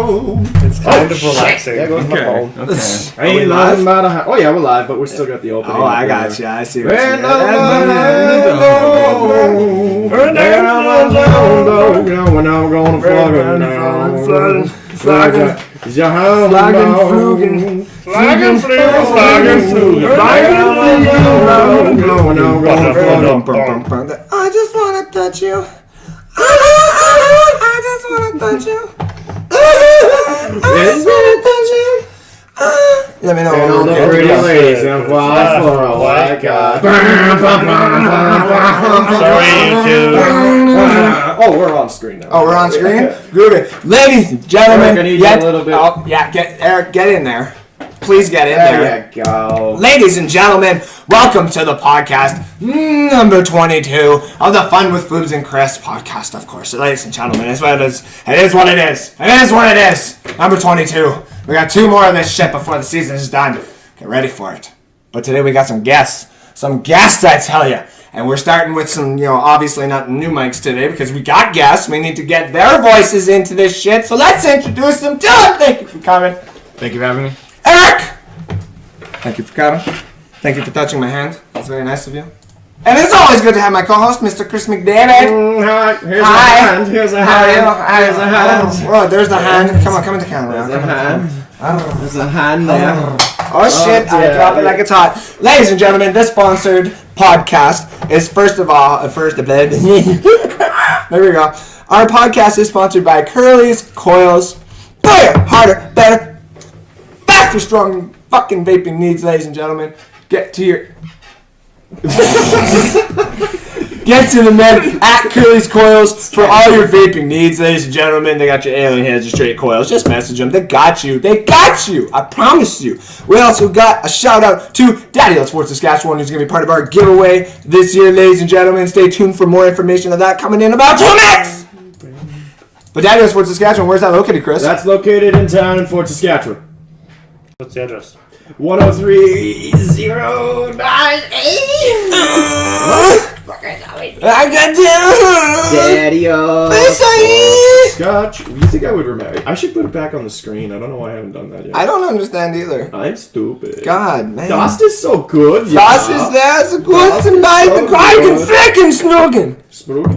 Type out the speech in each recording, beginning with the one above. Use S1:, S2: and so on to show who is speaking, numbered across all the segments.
S1: It's kind of relaxing.
S2: There goes my phone.
S3: Okay.
S2: I ain't live about a Oh yeah, we're live, but we still got the opening.
S3: Oh, I got you. I see what
S2: When
S3: you're
S2: I'm gonna flag is your hound
S3: flagging,
S1: Flagging,
S3: I just wanna touch you. I just wanna touch you. I just wanna touch you. Let me know when
S2: all
S3: we're
S2: the
S3: good.
S2: pretty ladies and fly for a white guy.
S1: Sorry, YouTube.
S2: Oh, we're on screen now.
S3: Oh, we're on screen? Groovy. Ladies and gentlemen,
S2: Eric, I need you a little bit.
S3: Oh, yeah, Eric, get in there. Please get in there.
S2: There you go.
S3: Ladies and gentlemen, welcome to the podcast number 22 of the Fun with Foobz and Chris podcast, of course. Ladies and gentlemen, it's what it is. It is what it is. It is what it is. Number 22. We got 2 more of this shit before the season is done. Get ready for it. But today we got some guests. Some guests, I tell you. And we're starting with some, obviously not new mics today because we got guests. We need to get their voices into this shit. So let's introduce them to them. Thank you for coming.
S4: Thank you for having me.
S3: Eric! Thank you for coming. Thank you for touching my hand. That's very nice of you. And it's always good to have my co-host, Mr. Chris McDavid.
S2: Hi. Here's
S3: Hi.
S2: a hand. Here's a
S3: How are you?
S2: hand. Here's a hand.
S3: Oh, there's the hand. Come on, the camera.
S2: There's a hand. There's a hand there.
S3: Oh shit, I drop it like it's hot. Ladies and gentlemen, this sponsored podcast is there we go. Our podcast is sponsored by Curly's Coils. Bigger, harder, better, faster, stronger fucking vaping needs, ladies and gentlemen. Get to the men at Curly's Coils for all your vaping needs, ladies and gentlemen. They got your alien heads or straight coils. Just message them. They got you. I promise you. We also got a shout out to Daddy Let's Sports Saskatchewan, who's going to be part of our giveaway this year, ladies and gentlemen. Stay tuned for more information of that coming in about 2 minutes. But Daddy Let's Sports Saskatchewan, where's that located, Chris?
S2: That's located in town in Fort Saskatchewan.
S1: What's the address?
S2: 10309A.
S3: I got to.
S2: Daddy-o.
S3: Say.
S2: Scotch. You think I would remember? I should put it back on the screen. I don't know why I haven't done that yet.
S3: I don't understand either.
S2: I'm stupid.
S3: God, man.
S2: Das ist so good.
S3: Das ist there so good tonight. The Kraken frickin' snoggin'.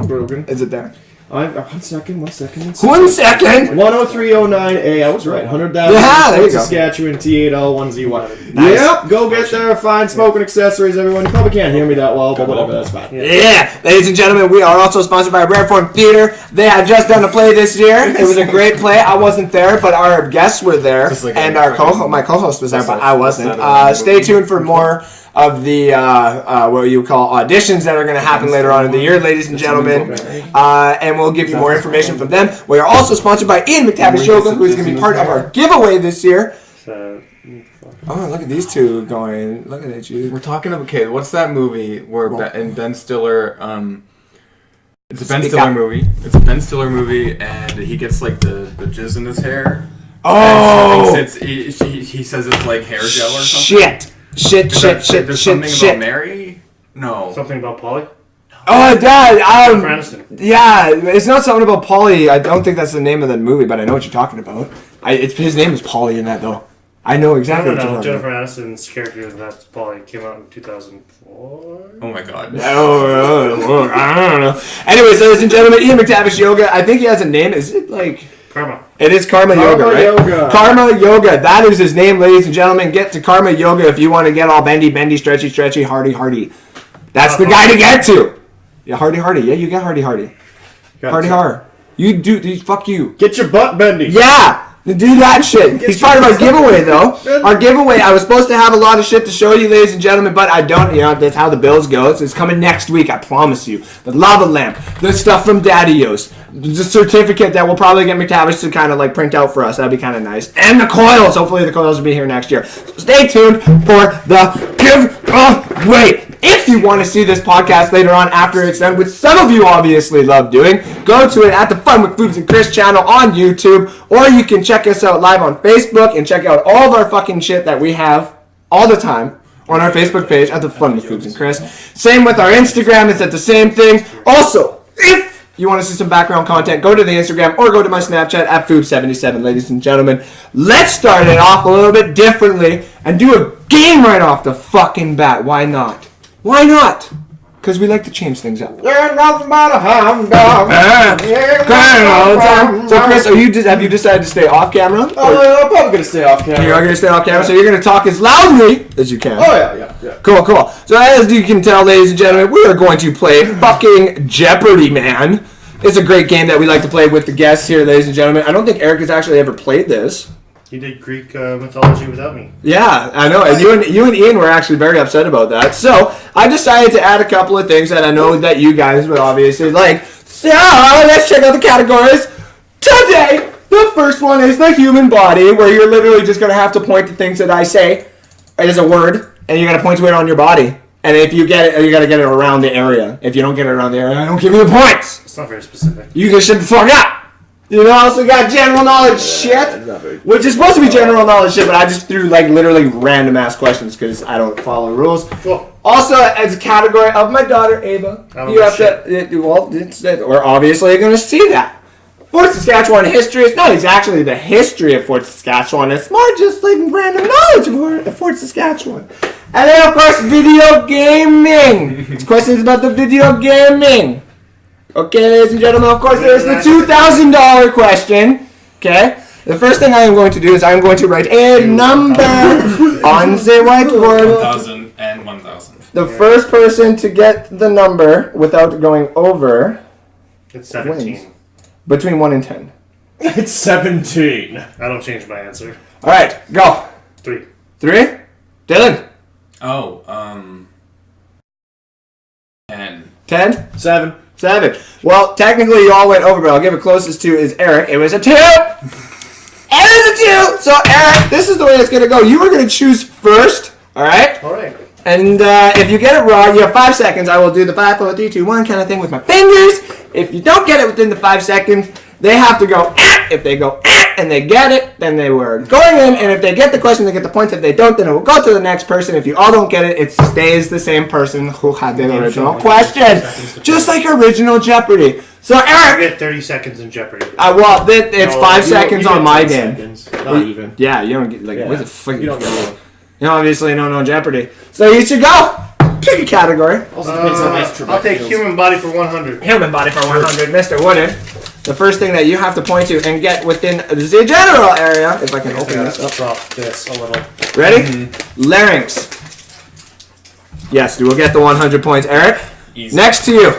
S2: Broken.
S3: Is it there?
S2: One second.
S3: 1 second.
S2: 10309A. I was right. 100,000.
S3: Yeah, there you go.
S2: Saskatchewan T8L1ZY.
S3: Nice.
S2: Yep. Go get their fine smoking accessories, everyone. You probably can't hear me that well, but whatever. That's fine.
S3: Yeah. Ladies and gentlemen, we are also sponsored by Rare Form Theater. They had just done a play this year. It was a great play. I wasn't there, but our guests were there, and my co-host was there, but I wasn't. Stay tuned for more of the what you call auditions that are going to happen later on in the year, ladies and gentlemen, and we'll give you more information from them. We are also sponsored by Ian McDavid Yoga, who is going to be part of our giveaway this year. Oh, look at these two going. Look at that, you.
S4: We're talking about, okay, what's that movie where Ben Stiller, it's a Ben Stiller movie. It's a Ben Stiller movie, and he gets like the jizz in his hair.
S3: Oh!
S4: And he says it's like hair gel or something.
S3: Shit.
S4: There's something about Mary? No.
S1: Something about Polly?
S3: Oh, Dad.
S1: Aniston.
S3: Yeah, it's not something about Polly. I don't think that's the name of the movie, but I know what you're talking about. His name is Polly in that, though. I know exactly what you're talking
S1: Jennifer
S3: about.
S1: Aniston's character, that's Polly, came out in 2004.
S4: Oh my god.
S3: I don't know. Anyways, ladies and gentlemen, Ian McTavish Yoga. I think he has a name. Is it like...
S1: Karma.
S3: It is Karma Yoga, right? Karma Yoga. That is his name, ladies and gentlemen. Get to Karma Yoga if you want to get all bendy, stretchy, hardy. That's the guy to get to. Yeah, hardy. Yeah, you get hardy. Hardy. You do. Fuck you.
S2: Get your butt bendy.
S3: Yeah. Do that shit. He's part of our giveaway, though. Our giveaway, I was supposed to have a lot of shit to show you, ladies and gentlemen, but I don't. That's how the bills go. It's coming next week, I promise you. The lava lamp, the stuff from Daddy-O's, the certificate that we'll probably get McTavish to kind of like print out for us. That'd be kind of nice. And the coils. Hopefully the coils will be here next year. So stay tuned for the giveaway. If you want to see this podcast later on after it's done, which some of you obviously love doing, go to it at the Fun with Foobz and Chris channel on YouTube, or you can check us out live on Facebook and check out all of our fucking shit that we have all the time on our Facebook page at the Fun with Foobz and Chris. Same with our Instagram, it's at the same thing. Also, if you want to see some background content, go to the Instagram or go to my Snapchat at Foobz77, ladies and gentlemen. Let's start it off a little bit differently and do a game right off the fucking bat. Why not? Why not? Because we like to change things up.
S2: Yeah, nothing but a hound dog.
S3: So, Chris, have you decided to stay off camera?
S2: I'm probably gonna stay off camera.
S3: You're going to stay off camera, so you're going to talk as loudly as you can.
S2: Oh yeah.
S3: Cool. So as you can tell, ladies and gentlemen, we are going to play fucking Jeopardy, man. It's a great game that we like to play with the guests here, ladies and gentlemen. I don't think Eric has actually ever played this.
S1: You did Greek mythology without me.
S3: Yeah, I know. And you and Ian were actually very upset about that. So I decided to add a couple of things that I know that you guys would obviously like. So let's check out the categories. Today, the first one is the human body, where you're literally just going to have to point to things that I say as a word, and you're going to point to it on your body. And if you get it, you got to get it around the area. If you don't get it around the area, I don't give you the points.
S1: It's not very specific.
S3: You can shut the fuck up. You also got general knowledge shit, which is supposed to be general knowledge shit, but I just threw like literally random ass questions because I don't follow rules.
S1: Cool.
S3: Also, as a category of my daughter Ava, you have to. We're obviously going to see that. Fort Saskatchewan history. It's not exactly the history of Fort Saskatchewan. It's more just like random knowledge of Fort Saskatchewan. And then of course, video gaming. It's questions about the video gaming. Okay, ladies and gentlemen, of course, there's the $2,000 question. Okay? The first thing I am going to do is I'm going to write a number on the whiteboard.
S4: 1,000 and 1,000.
S3: The first person to get the number without going over
S1: It's 17.
S3: wins. Between 1 and 10.
S2: It's 17.
S1: I don't change my answer.
S3: All right, go.
S1: 3.
S3: 3? Dylan?
S4: Oh, 10.
S3: 10?
S2: 7.
S3: 7. Well, technically you all went over, but I'll give it closest to is Eric. It was a 2. It was a 2. So Eric, this is the way it's going to go. You are going to choose first. All right?
S1: All right.
S3: And if you get it wrong, you have 5 seconds. I will do the 5, 4, 3, 2, 1 kind of thing with my fingers. If you don't get it within the 5 seconds, they have to go, If they go, and they get it, then they were going in. And if they get the question, they get the points. If they don't, then it will go to the next person. If you all don't get it, it stays the same person who had the original question. Just like original Jeopardy. So,
S1: You
S3: Eric.
S1: get 30 seconds in Jeopardy.
S3: It's 5 seconds on my game.
S2: Seconds. Not even.
S3: Yeah, you don't get, what the fuck?
S2: You don't get one.
S3: You obviously don't know Jeopardy. So you should go. Pick a category.
S2: Also depends on nice
S1: I'll take human body for 100.
S3: Human body for 100. Mr. Wooden. The first thing that you have to point to and get within the general area, if I can open this up.
S1: Drop this a little.
S3: Ready? Larynx. Yes, you will get the 100 points. Eric?
S4: Easy.
S3: Next to you.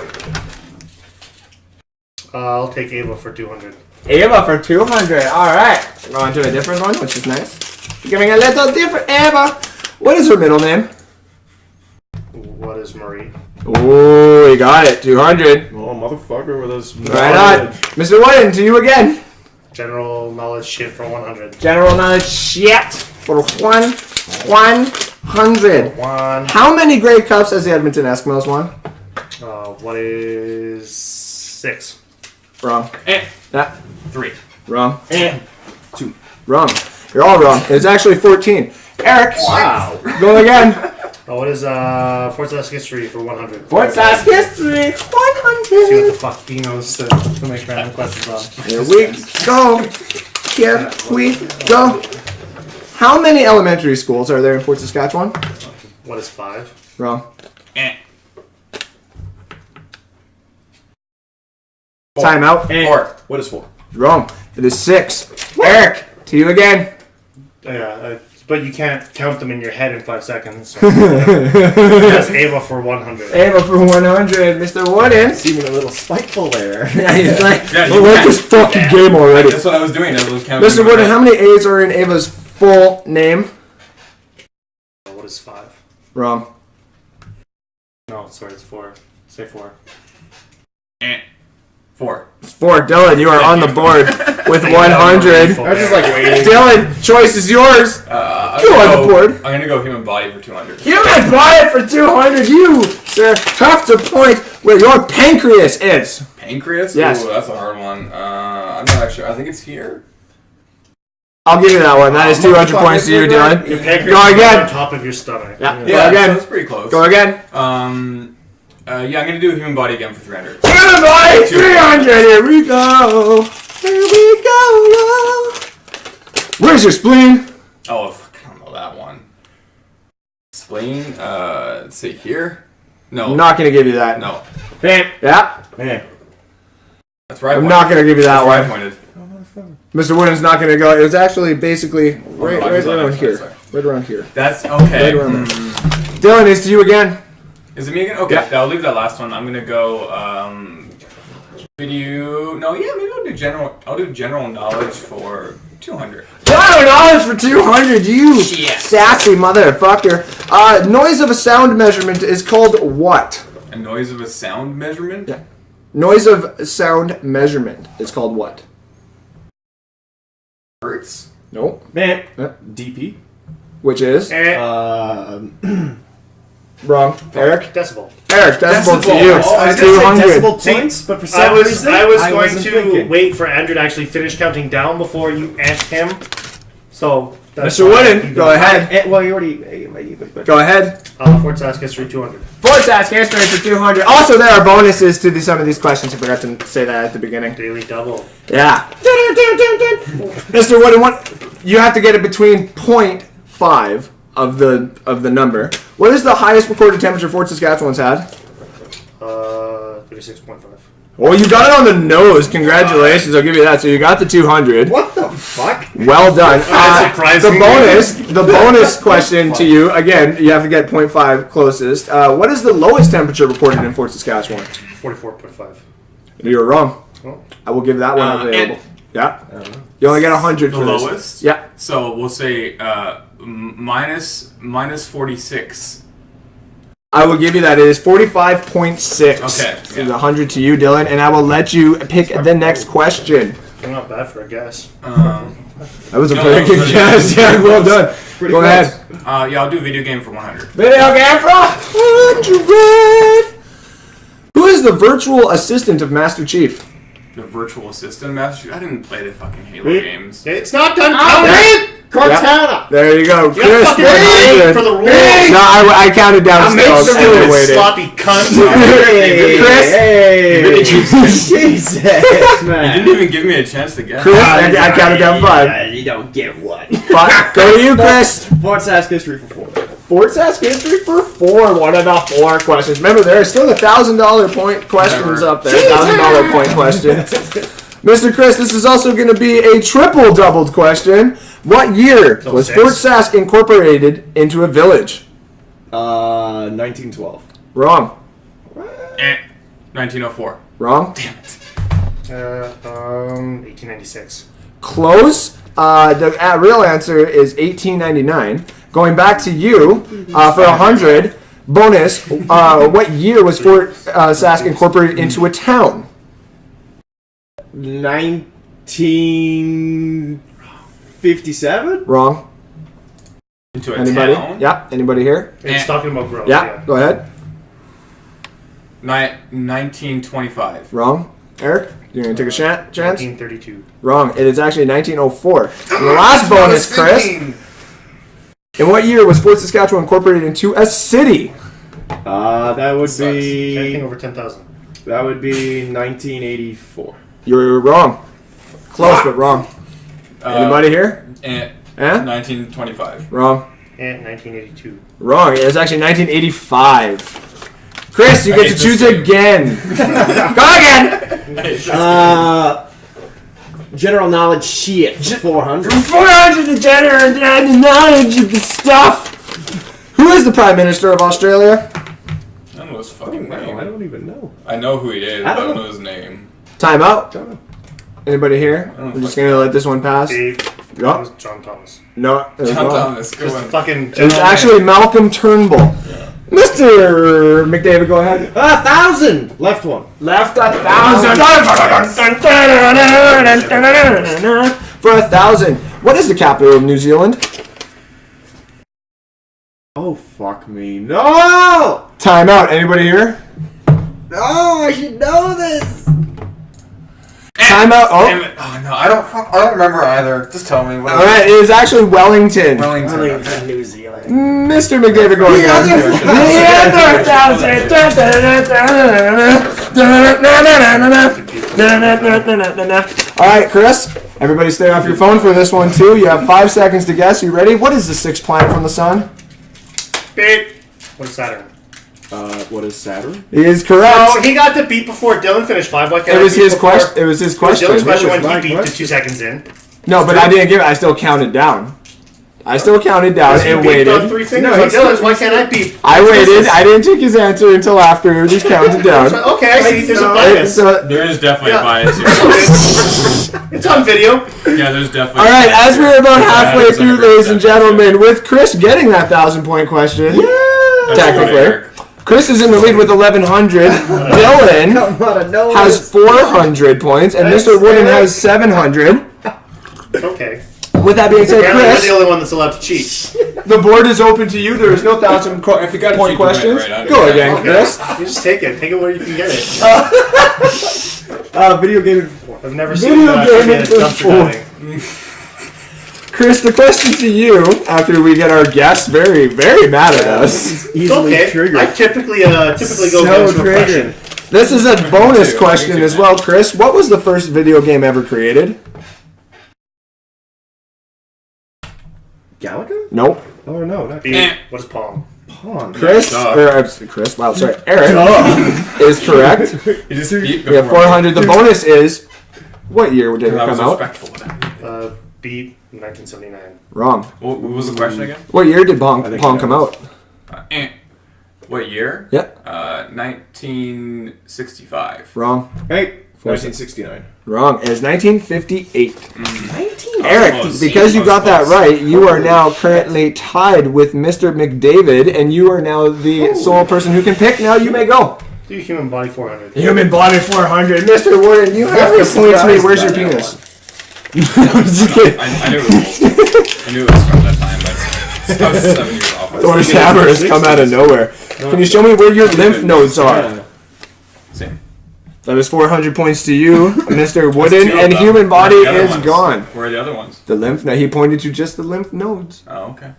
S1: I'll take Ava for 200.
S3: Ava for 200. All right. We're on to a different one, which is nice. We're giving a little different. Ava. What is her middle name?
S1: What is Marie?
S3: Oh, you got it. 200.
S2: Oh, motherfucker with his
S3: Right on. Mr. Wooden, to you again.
S1: General knowledge shit for 100.
S3: General knowledge shit for 100.
S1: 1.
S3: How many Grey Cups has the Edmonton Eskimos won?
S1: What is 6?
S3: Wrong. Yeah.
S4: 3.
S3: Wrong.
S2: 2.
S3: Wrong. You're all wrong. It's actually 14. Eric.
S2: Wow.
S3: Go again.
S1: What is Fort Sask history for 100?
S3: Fort Sask history. 100.
S1: See what the fuck he knows to make random questions on.
S3: Here we go. Here we go. How many elementary schools are there in Fort Saskatchewan?
S1: What is 5?
S3: Wrong.
S4: 4.
S3: Time out.
S4: 4.
S2: What is 4?
S3: Wrong. It is 6. Eric, to you again.
S1: Yeah, but you can't count them in your head in 5 seconds. So that's Ava for 100.
S3: Ava for 100. Mr. Wooden.
S2: Seeming a little spiteful there.
S3: Yeah, he's like,
S4: Yeah,
S3: well, what's this fucking game already?
S4: That's what I was doing. I was counting.
S3: Mr. Wooden, how many A's are in Ava's full name?
S1: What is 5?
S3: Wrong.
S1: No, sorry, it's 4. Say 4.
S4: 4.
S3: It's 4. Dylan, you are on the board with 100.
S2: I was just like waiting.
S3: Dylan, choice is yours. Go on the board.
S4: I'm gonna go human body for 200.
S3: Human body for 200. You, sir, have to point where your pancreas is.
S4: Pancreas?
S3: Yes.
S4: Ooh, that's a hard one. I'm not actually. I think it's here.
S3: I'll give you that one. That is 200 points to you, Dylan.
S1: Your pancreas
S3: Go
S1: is
S3: again.
S1: on top of your stomach.
S3: Yeah. Go
S4: Yeah,
S3: again.
S4: that's pretty close.
S3: Go again.
S4: I'm gonna do human body again for 300.
S3: Human body 300. Here we go. Here we go. Where's your spleen?
S4: Oh, fuck, I don't know that one. Spleen. Let's see here. No.
S3: I'm not gonna give you that.
S4: No.
S3: Man. Yeah.
S2: Man.
S4: That's right.
S3: I'm not gonna give you that
S4: That's
S3: one.
S4: where I pointed.
S3: Mr. Wooden's not gonna go. It was actually basically right around here.
S4: Sorry.
S3: Right around here.
S4: That's okay.
S3: Right around there. Dylan, it's to you again.
S4: Is it me again? Okay,
S3: Yeah.
S4: I'll leave that last one. I'm gonna go video. No, yeah, maybe I'll do general. I'll do general knowledge for 200.
S3: $200 for 200. You
S4: Yes.
S3: sassy motherfucker. Noise of a sound measurement is called what?
S4: A noise of a sound measurement.
S3: Yeah. Noise of sound measurement is called what?
S4: Hertz.
S3: Nope.
S2: Man.
S3: Yeah.
S2: DP.
S3: Which is wrong. Eric.
S1: Decibel.
S3: Eric, decibel to
S4: Decibel.
S3: you.
S4: Oh, I was
S2: gonna say
S3: 200.
S2: decimal points, but for some reason
S1: I was going
S2: wasn't
S1: to
S2: thinking.
S1: wait for Andrew to actually finish counting down before you asked him. So, that's
S3: Mr.
S1: why
S3: Wooden,
S1: you
S3: go ahead.
S2: Well, you already.
S3: Go ahead.
S1: Fort Sask history 200.
S3: Fort Sask history for 200. Also, there are bonuses to some of these questions. I forgot to say that at the beginning.
S1: Daily double.
S3: Yeah. Mr. Wooden, what? You have to get it between 0.5 of the number. What is the highest recorded temperature Fort Saskatchewan's had?
S1: 36.5.
S3: Well, you got it on the nose. Congratulations. I'll give you that. So you got the 200.
S2: What the fuck?
S3: Well done.
S1: That's surprising.
S3: The bonus question to you, again, you have to get 0.5 closest. What is the lowest temperature recorded in Fort Saskatchewan?
S1: 44.5.
S3: You're wrong.
S1: Oh.
S3: I will give that one available. Yeah. You only get 100
S4: The
S3: for this.
S4: lowest.
S3: Yeah.
S4: So we'll say minus 46.
S3: I will give you that. It is 45.6.
S4: Okay,
S3: So
S4: yeah.
S3: the 100 to you, Dylan, and I will let you pick the next question.
S1: Not bad for a guess.
S3: That was a
S4: No,
S3: very
S4: no,
S3: good
S4: no,
S3: guess.
S4: no,
S3: Yeah,
S4: no,
S3: well
S4: no.
S3: done. Go ahead.
S4: Yeah, I'll do video game for 100.
S3: Video game for 100. Who is the virtual assistant of Master Chief?
S4: The virtual assistant master. I didn't play the fucking Halo
S2: Wait.
S4: games.
S1: It's not done
S3: Yeah.
S1: counting!
S2: Cortana.
S3: There you go.
S1: You
S3: Chris,
S1: gotta fucking wait
S3: 100.
S1: for the rules.
S3: No, I counted down
S1: I'll make
S3: still.
S1: sure
S3: Still
S1: you
S3: waited.
S1: sloppy cunt.
S3: Chris?
S4: Really
S2: Jesus,
S4: You
S2: man.
S4: didn't even give me a chance to guess.
S3: Chris, I counted down 5.
S2: You don't get one.
S3: Go to you, Chris.
S2: Fort Sask history for 4.
S3: Fort Sask history for 4. One of the 4 questions. Remember, there are still $1,000 point questions up there. $1,000 point questions. Mr. Chris, this is also going to be a triple doubled question. What year was
S1: 06.
S3: Fort Sask incorporated into a village?
S2: 1912.
S3: Wrong.
S4: 1904.
S3: Wrong.
S1: 1896.
S3: Close. The real answer is 1899. Going back to you for 100. Bonus. What year was Fort Sask incorporated into a town?
S2: 1957?
S3: Wrong.
S4: Into a
S3: Anybody?
S4: town.
S3: Yeah. Anybody here?
S1: It's talking about growth.
S3: Yeah. Go ahead.
S4: 1925.
S3: Wrong. Eric, you're gonna take a chance?
S1: 1932.
S3: Wrong. It is actually 1904. And the last bonus, Chris. In what year was Fort Saskatchewan incorporated into a city?
S2: That would
S1: Anything
S2: be.
S1: over 10,000.
S2: That would be 1984.
S3: You're wrong. Close, but wrong. Anybody here?
S4: And 1925.
S3: Wrong.
S1: And 1982.
S3: Wrong. It was actually 1985. Chris, you get to
S4: hate
S3: choose
S4: this game.
S3: again. Go again.
S2: General knowledge shit. 400.
S3: 400 to generate knowledge of the stuff. Who is the Prime Minister of Australia?
S4: I don't know his fucking
S2: Wow, I
S4: name.
S2: don't even know.
S4: I know who he is,
S2: I
S4: but I
S2: don't
S4: don't
S2: know.
S4: know his name.
S3: Time out.
S2: Don't know.
S3: Anybody here?
S4: don't
S3: I'm just gonna let this one pass.
S1: Dave.
S3: Yeah.
S1: That was John Thomas.
S3: No, it was
S4: John
S3: wrong.
S4: Thomas. Go
S1: Just
S4: on.
S1: fucking.
S3: It was actually Malcolm Turnbull. Mr. McDavid, go ahead.
S2: 1,000! Left one.
S3: Left 1,000. For 1,000. What is the capital of New Zealand?
S2: Oh, fuck me. No!
S3: Time out. Anybody here?
S2: No, I should know this!
S3: Timeout. Oh.
S4: Damn it. Oh no, I don't remember either. Just tell me.
S3: All right, it is actually Wellington.
S4: Wellington.
S1: New Zealand.
S3: Mr. McDavid going All right, Chris. Everybody stay off your phone for this one too. You have 5 seconds to guess. You ready? What is the sixth planet from the sun?
S1: Beep. What's Saturn?
S2: What is Saturn?
S3: He is correct.
S1: Oh, he got the beat before Dylan finished 5. Why can't
S3: It was
S1: I beat
S3: his
S1: before-
S3: question. It was his question.
S1: Dylan's question
S2: It was
S1: when
S2: my
S1: he beat to
S2: question.
S1: 2 seconds in.
S3: No, but I didn't give it. I still counted down. I still counted down
S1: He
S3: and
S1: beat on
S3: waited.
S1: 3 fingers
S2: No,
S1: on
S2: he
S1: Dylan's.
S2: still-
S1: Why can't I beat?
S3: I waited. I didn't take his answer until after he counted down.
S1: Okay, I see. There's a bias.
S3: So,
S4: There is definitely
S1: Yeah.
S4: a bias here.
S1: It's on video.
S4: Yeah, there's definitely.
S3: all right,
S4: a bias
S3: as
S4: here.
S3: we're about halfway
S4: Yeah,
S3: through, ladies and gentlemen, with Chris getting that 1,000-point question,
S4: That's
S3: technically,
S4: Eric.
S3: Chris is in the lead with 1,100. Dylan has 400 points, and Mr. Wooden has 700.
S1: Okay.
S3: With that being said,
S1: Apparently, we're
S3: Chris,
S1: the only one that's allowed to cheat.
S3: the board is open to you. There is no 1,000-point
S4: If you got to cheat,
S3: questions.
S4: right,
S3: Go
S4: okay.
S3: again, Chris.
S1: You just take it. Take it where you can get it.
S2: Video game.
S1: I've never seen
S3: Video
S1: that
S3: gaming
S1: at
S3: for
S1: dumpster
S3: four.
S1: diving.
S3: Chris, the question to you, after we get our guests very, very mad at us.
S1: It's
S2: Easily
S1: okay. I
S2: triggered.
S1: typically go
S2: So
S1: against
S2: triggered.
S1: repression.
S3: This is a bonus
S4: too.
S3: question
S4: Me too,
S3: as
S4: man.
S3: well, Chris. What was the first video game ever created?
S2: Galaga?
S3: Nope.
S2: Oh no, not
S1: Beat. What is Pong?
S2: Pong.
S3: Chris,
S4: Duh.
S3: Chris, wow, sorry, Eric is correct.
S4: You just beat
S3: We have
S4: before.
S3: 400. The bonus is, what year did it
S4: I was
S3: come out?
S4: respectful of that.
S1: Beat 1979.
S3: Wrong.
S4: What was the question again?
S3: What year did Pong
S2: think
S3: come out?
S4: What year?
S3: Yeah.
S4: 1965.
S3: Wrong.
S2: Hey, 1969.
S3: Wrong. It is 1958.
S2: 19?
S3: Eric,
S4: Close.
S3: because you got that
S4: Close.
S3: right, you are now currently tied with Mr. McDavid, and you are now the sole person who can pick. Now you may go.
S1: Do human body 400.
S3: Human body 400. Mr. Warden, you have to point to me. Where's your penis? I'm just kidding.
S4: I knew it was old. I knew it was from that time, but I was 7 years off.
S3: Thor's hammer has come out of nowhere. Can you show me where your lymph nodes are?
S4: Same.
S3: That is 400 points to you, Mr. Wooden,
S4: Two of
S3: and
S4: them.
S3: human body
S4: Where are the other
S3: is
S4: ones?
S3: gone.
S4: Where are the other ones?
S3: The lymph node. He pointed to just the lymph nodes.
S4: Oh, okay.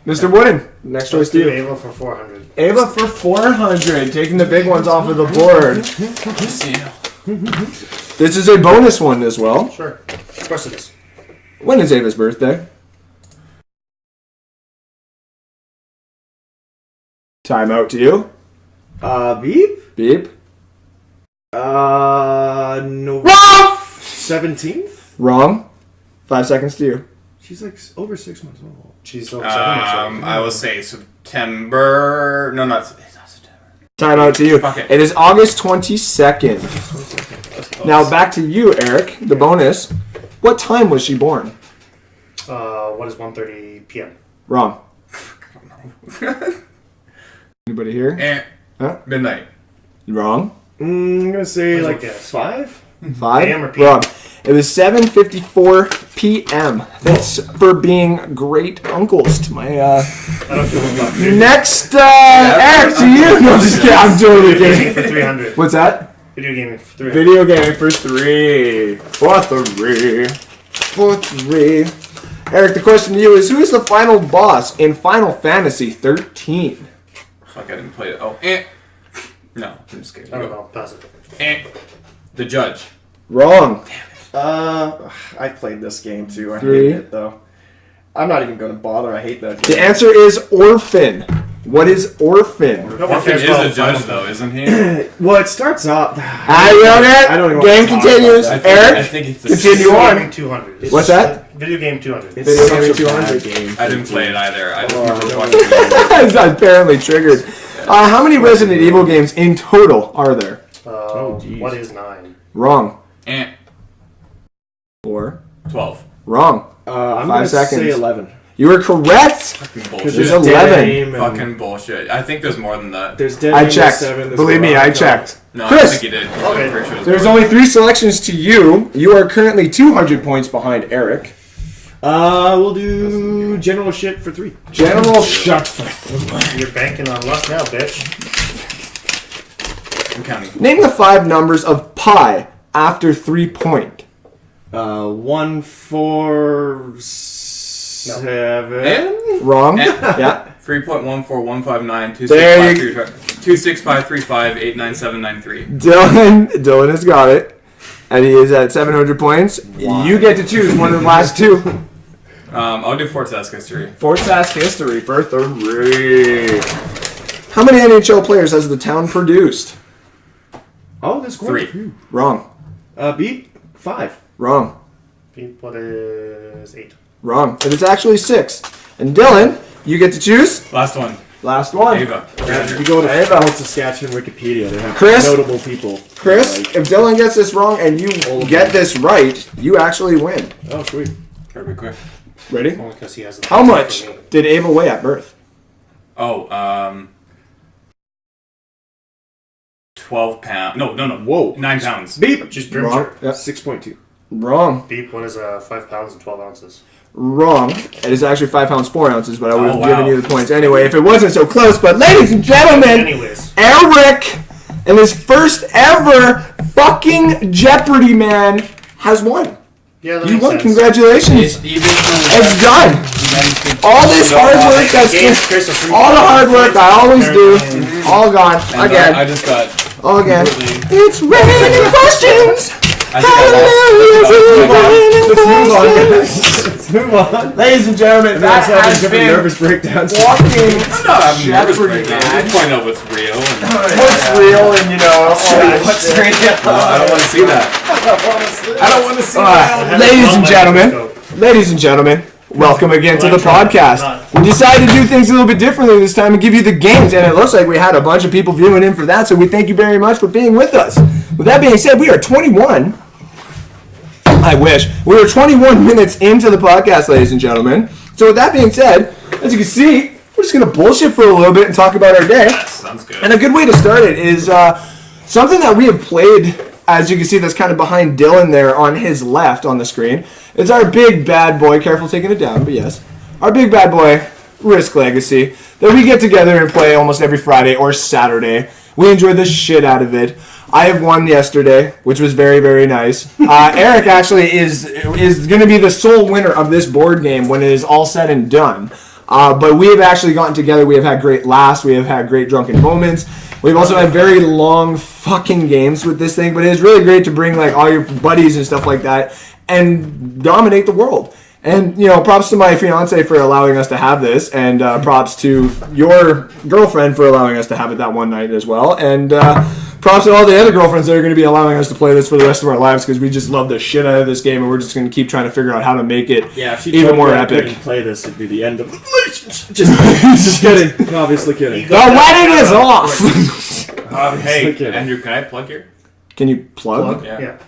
S3: Mr. Wooden, next choice
S1: Let's
S3: to
S1: do
S3: you.
S1: Ava for 400.
S3: Ava for 400, taking the big ones off of the board.
S4: See you.
S3: This is a bonus one as well.
S1: Sure. Of course it is.
S3: When is Ava's birthday? Time out to you.
S2: Beep?
S3: Beep.
S2: No.
S3: Wrong!
S2: 17th?
S3: Wrong. 5 seconds to you.
S2: She's like over 6 months old.
S1: She's over 7 months old.
S4: I will say September. No, it's not September.
S3: Time out to you.
S4: Fuck it.
S3: It is August 22nd. Now back to you, Eric. The bonus. What time was she born?
S1: What is 1:30 p.m.?
S3: Wrong. Anybody here? Huh?
S4: Midnight.
S3: Wrong.
S2: I'm gonna say
S1: Where's
S2: like
S1: your guess?
S2: 5?
S3: 5.
S1: AM or PM?
S3: Wrong. It was 7:54 p.m. Thanks for being great uncles to my.
S1: I don't feel about it.
S3: Next, Eric, to you. No, I'm just kidding. I'm totally
S1: Video
S3: kidding.
S1: gaming for 300.
S3: What's that?
S1: Video gaming for 300.
S3: Video gaming for 3. For 3. For 3. Eric, the question to you is: who is the final boss in Final Fantasy 13?
S4: Fuck, I didn't play it. Oh, No, I'm just kidding.
S1: I don't know. Pass it.
S4: The judge.
S3: Wrong.
S2: I played this game too. I
S3: 3.
S2: hate it though. I'm not even gonna bother. I hate that game.
S3: The answer is Orphan. What is Orphan?
S1: Nobody
S4: Orphan
S1: cares
S4: is
S1: about
S4: a judge,
S1: Final
S4: though, isn't he?
S2: Well, it starts off.
S3: I wrote it.
S2: I don't even
S3: Game
S2: want to talk
S3: continues.
S2: about
S4: I
S3: Eric,
S4: think it's
S3: continue
S1: Video
S3: on.
S1: gaming 200.
S3: What's that?
S1: Video game 200.
S2: It's
S3: Video
S2: such
S3: gaming
S2: a bad
S3: 200.
S2: game.
S4: I didn't play it either. I just
S2: Oh,
S4: remember
S2: no.
S4: watching it.
S3: It's apparently triggered. How many Resident Evil games in total are there?
S2: geez.
S1: What is 9?
S3: Wrong.
S2: 4.
S4: 12.
S3: Wrong.
S2: I'm
S3: 5
S2: gonna
S3: seconds.
S2: say 11.
S3: You were correct.
S4: Fucking
S3: There's
S4: bullshit.
S3: 11.
S4: Fucking bullshit. I think there's more than that.
S2: There's Dead
S3: I
S2: Aim,
S3: checked.
S2: 7, there's
S3: Believe me, I
S2: Veronica.
S3: checked.
S4: No, I
S3: Chris,
S4: think you did. I'm pretty sure it was
S3: there's
S4: more.
S3: only 3 selections to you. You are currently 200 points behind Eric.
S2: We'll do general shit for 3.
S3: General shut.
S1: You're banking on luck now, bitch.
S4: I'm counting.
S3: Name the 5 numbers of pi after 3 point.
S2: 147.
S3: Wrong. Yeah.
S4: 3.1415926535899793.
S3: Dylan has got it. And he is at 700 points.
S2: Wow.
S3: You get to choose one of the last two.
S4: I'll do Fort Sask history.
S3: Fort Sask history for 3. How many NHL players has the town produced?
S2: Oh, that's great.
S4: 3.
S3: Wrong.
S2: Beat 5.
S3: Wrong.
S1: What is 8?
S3: Wrong. It is actually 6. And Dylan, you get to choose.
S4: Last one.
S3: Last one.
S4: Ava.
S2: If you go to Fort Saskatchewan Wikipedia, they have
S3: Chris?
S2: notable people.
S3: Chris,
S2: Like,
S3: if Dylan gets this wrong and you get this right, you actually win.
S2: oh, sweet.
S4: Very quick.
S3: Ready?
S1: Only because he has the
S3: How much did Ava weigh at birth?
S4: 12 pounds. No.
S2: Whoa.
S4: 9 pounds.
S2: Beep.
S1: Just
S3: Wrong.
S1: premature.
S3: Yep.
S2: 6.2.
S3: Wrong.
S1: Beep, what is 5 pounds and 12 ounces?
S3: Wrong. It is actually 5 pounds 4 ounces, but I would have
S4: Oh, wow.
S3: given you the points anyway if it wasn't so close. But ladies and gentlemen,
S1: Anyways.
S3: Eric, in his first ever fucking Jeopardy man, has won.
S1: Yeah, that
S3: You
S1: makes
S3: won.
S1: sense.
S3: Congratulations. It's done. All this hard work all the hard work I always do, all gone
S4: I
S3: again.
S4: just got.
S3: All again.
S4: completely-
S3: It's raining questions.
S4: I think I
S2: Let's move on.
S3: Ladies and gentlemen, that
S2: Everyone's having
S3: has
S2: different
S3: been
S2: nervous breakdowns.
S3: walking
S4: I'm not having nervous
S3: Jeopardy,
S4: breakdowns.
S3: man.
S4: Just point out what's real. And,
S3: What's real and, you know, all that
S2: What's
S3: shit.
S2: real?
S4: I don't want to see that. I don't want to see that.
S3: Ladies and gentlemen, welcome again to the podcast. We decided to do things a little bit differently this time and give you the games, and it looks like we had a bunch of people viewing in for that, so we thank you very much for being with us. With that being said, we are 21. I wish. We were 21 minutes into the podcast, ladies and gentlemen. So with that being said, as you can see, we're just going to bullshit for a little bit and talk about our day.
S4: That sounds good.
S3: And a good way to start it is something that we have played, as you can see, that's kind of behind Dylan there on his left on the screen. It's our big bad boy, careful taking it down, but yes. Our big bad boy, Risk Legacy, that we get together and play almost every Friday or Saturday. We enjoy the shit out of it. I have won yesterday, which was very, very nice. Eric actually is going to be the sole winner of this board game when it is all said and done. But we have actually gotten together. We have had great laughs. We have had great drunken moments. We've also had very long fucking games with this thing. But it is really great to bring like all your buddies and stuff like that and dominate the world. And, you know, props to my fiance for allowing us to have this, and props to your girlfriend for allowing us to have it that one night as well. And props to all the other girlfriends that are going to be allowing us to play this for the rest of our lives, because we just love the shit out of this game, and we're just going to keep trying to figure out how to make it even more epic.
S2: If play this, it'd be the end of the relationship. Just kidding. Obviously kidding.
S3: The wedding is off!
S4: Hey,
S2: kidding.
S4: Andrew, can I plug here?
S3: Can you plug?
S1: Yeah.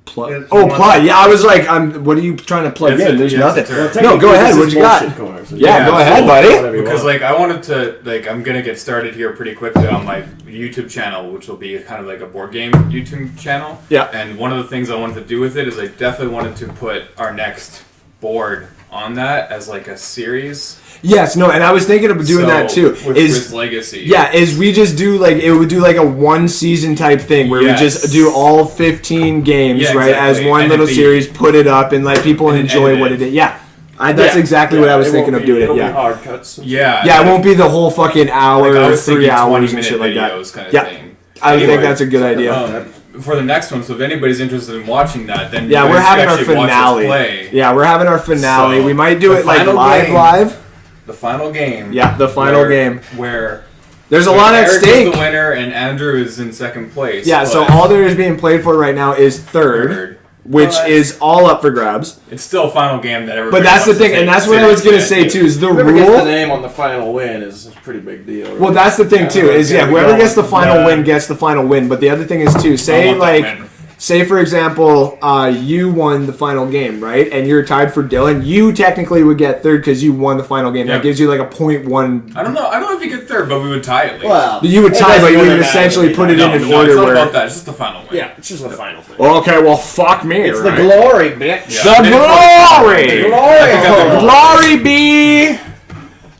S3: Plug.
S1: It's
S3: Oh,
S1: one-
S3: plug. Yeah, I was like, what are you trying to plug in? There's nothing. No, go ahead. What you got? Yeah, go ahead, buddy.
S4: Because like I wanted to I'm gonna get started here pretty quickly on my YouTube channel, which will be kind of like a board game YouTube channel.
S3: Yeah.
S4: And one of the things I wanted to do with it is I definitely wanted to put our next board on that as like a series.
S3: Yes, no, and I was thinking of doing that too.
S4: With Risk Legacy.
S3: Yeah, is we just do like it would do like a one season type thing where we just do all 15 games, right,
S4: exactly.
S3: as one
S4: And
S3: little
S4: it'd be-
S3: series, put it up and let people enjoy what it is. Yeah. That's exactly what I was thinking of doing it. Yeah.
S2: Hard cuts.
S4: Yeah.
S3: Yeah, it won't be the whole fucking hour
S4: Like, I
S3: or
S4: was
S3: 3
S4: thinking
S3: hours and
S4: 20-minute
S3: shit like that.
S4: videos kind of
S3: Yeah.
S4: thing.
S3: I think
S4: Anyway,
S3: that's a good idea.
S4: For the next one, so if anybody's interested in watching that, then
S3: Yeah,
S4: you
S3: we're
S4: guys
S3: having our
S4: actually watch us
S3: finale.
S4: play.
S3: Yeah, we're having our finale.
S4: So,
S3: We might do
S4: the
S3: it like
S4: final game-
S3: live.
S4: The final game.
S3: Yeah, the final game.
S4: Where
S3: There's a lot at
S4: Eric
S3: stake.
S4: is the winner and Andrew is in second place.
S3: Yeah, so
S4: but
S3: all there is being played for right now is third, which
S4: Well,
S3: is all up for grabs.
S4: it's still a final game that everybody
S3: But that's the
S4: wants to
S3: thing, and
S4: take
S3: that's what I was gonna
S4: seriously.
S3: say too. Is the
S2: Whoever gets the
S3: rule?
S2: name on the final win is a pretty big deal. Right?
S3: Well, that's the thing too. Is
S2: Yeah,
S3: whoever
S2: we
S3: gets the
S2: go.
S3: final win gets the final win. But the other thing is too.
S4: I
S3: Say
S4: want that
S3: like,
S4: win.
S3: say for example, you won the final game, right? And you're tied for Dylan. You technically would get third because you won the final game.
S4: Yeah.
S3: That gives you like a 0.1.
S4: I don't know if you get third, but we would tie at least.
S2: Well,
S3: You would
S2: it
S3: tie, but
S2: doesn't
S3: you
S2: really
S3: would
S2: matter
S3: essentially
S2: if
S3: put
S2: we
S3: it
S2: tie.
S3: in an
S4: no,
S3: order
S4: it's not
S3: where.
S4: about that. It's just the final win.
S2: Yeah, it's just the final thing.
S3: Okay, well, fuck me.
S2: It's
S3: right?
S2: the glory, bitch.
S3: The glory!
S2: Glory!
S3: Glory be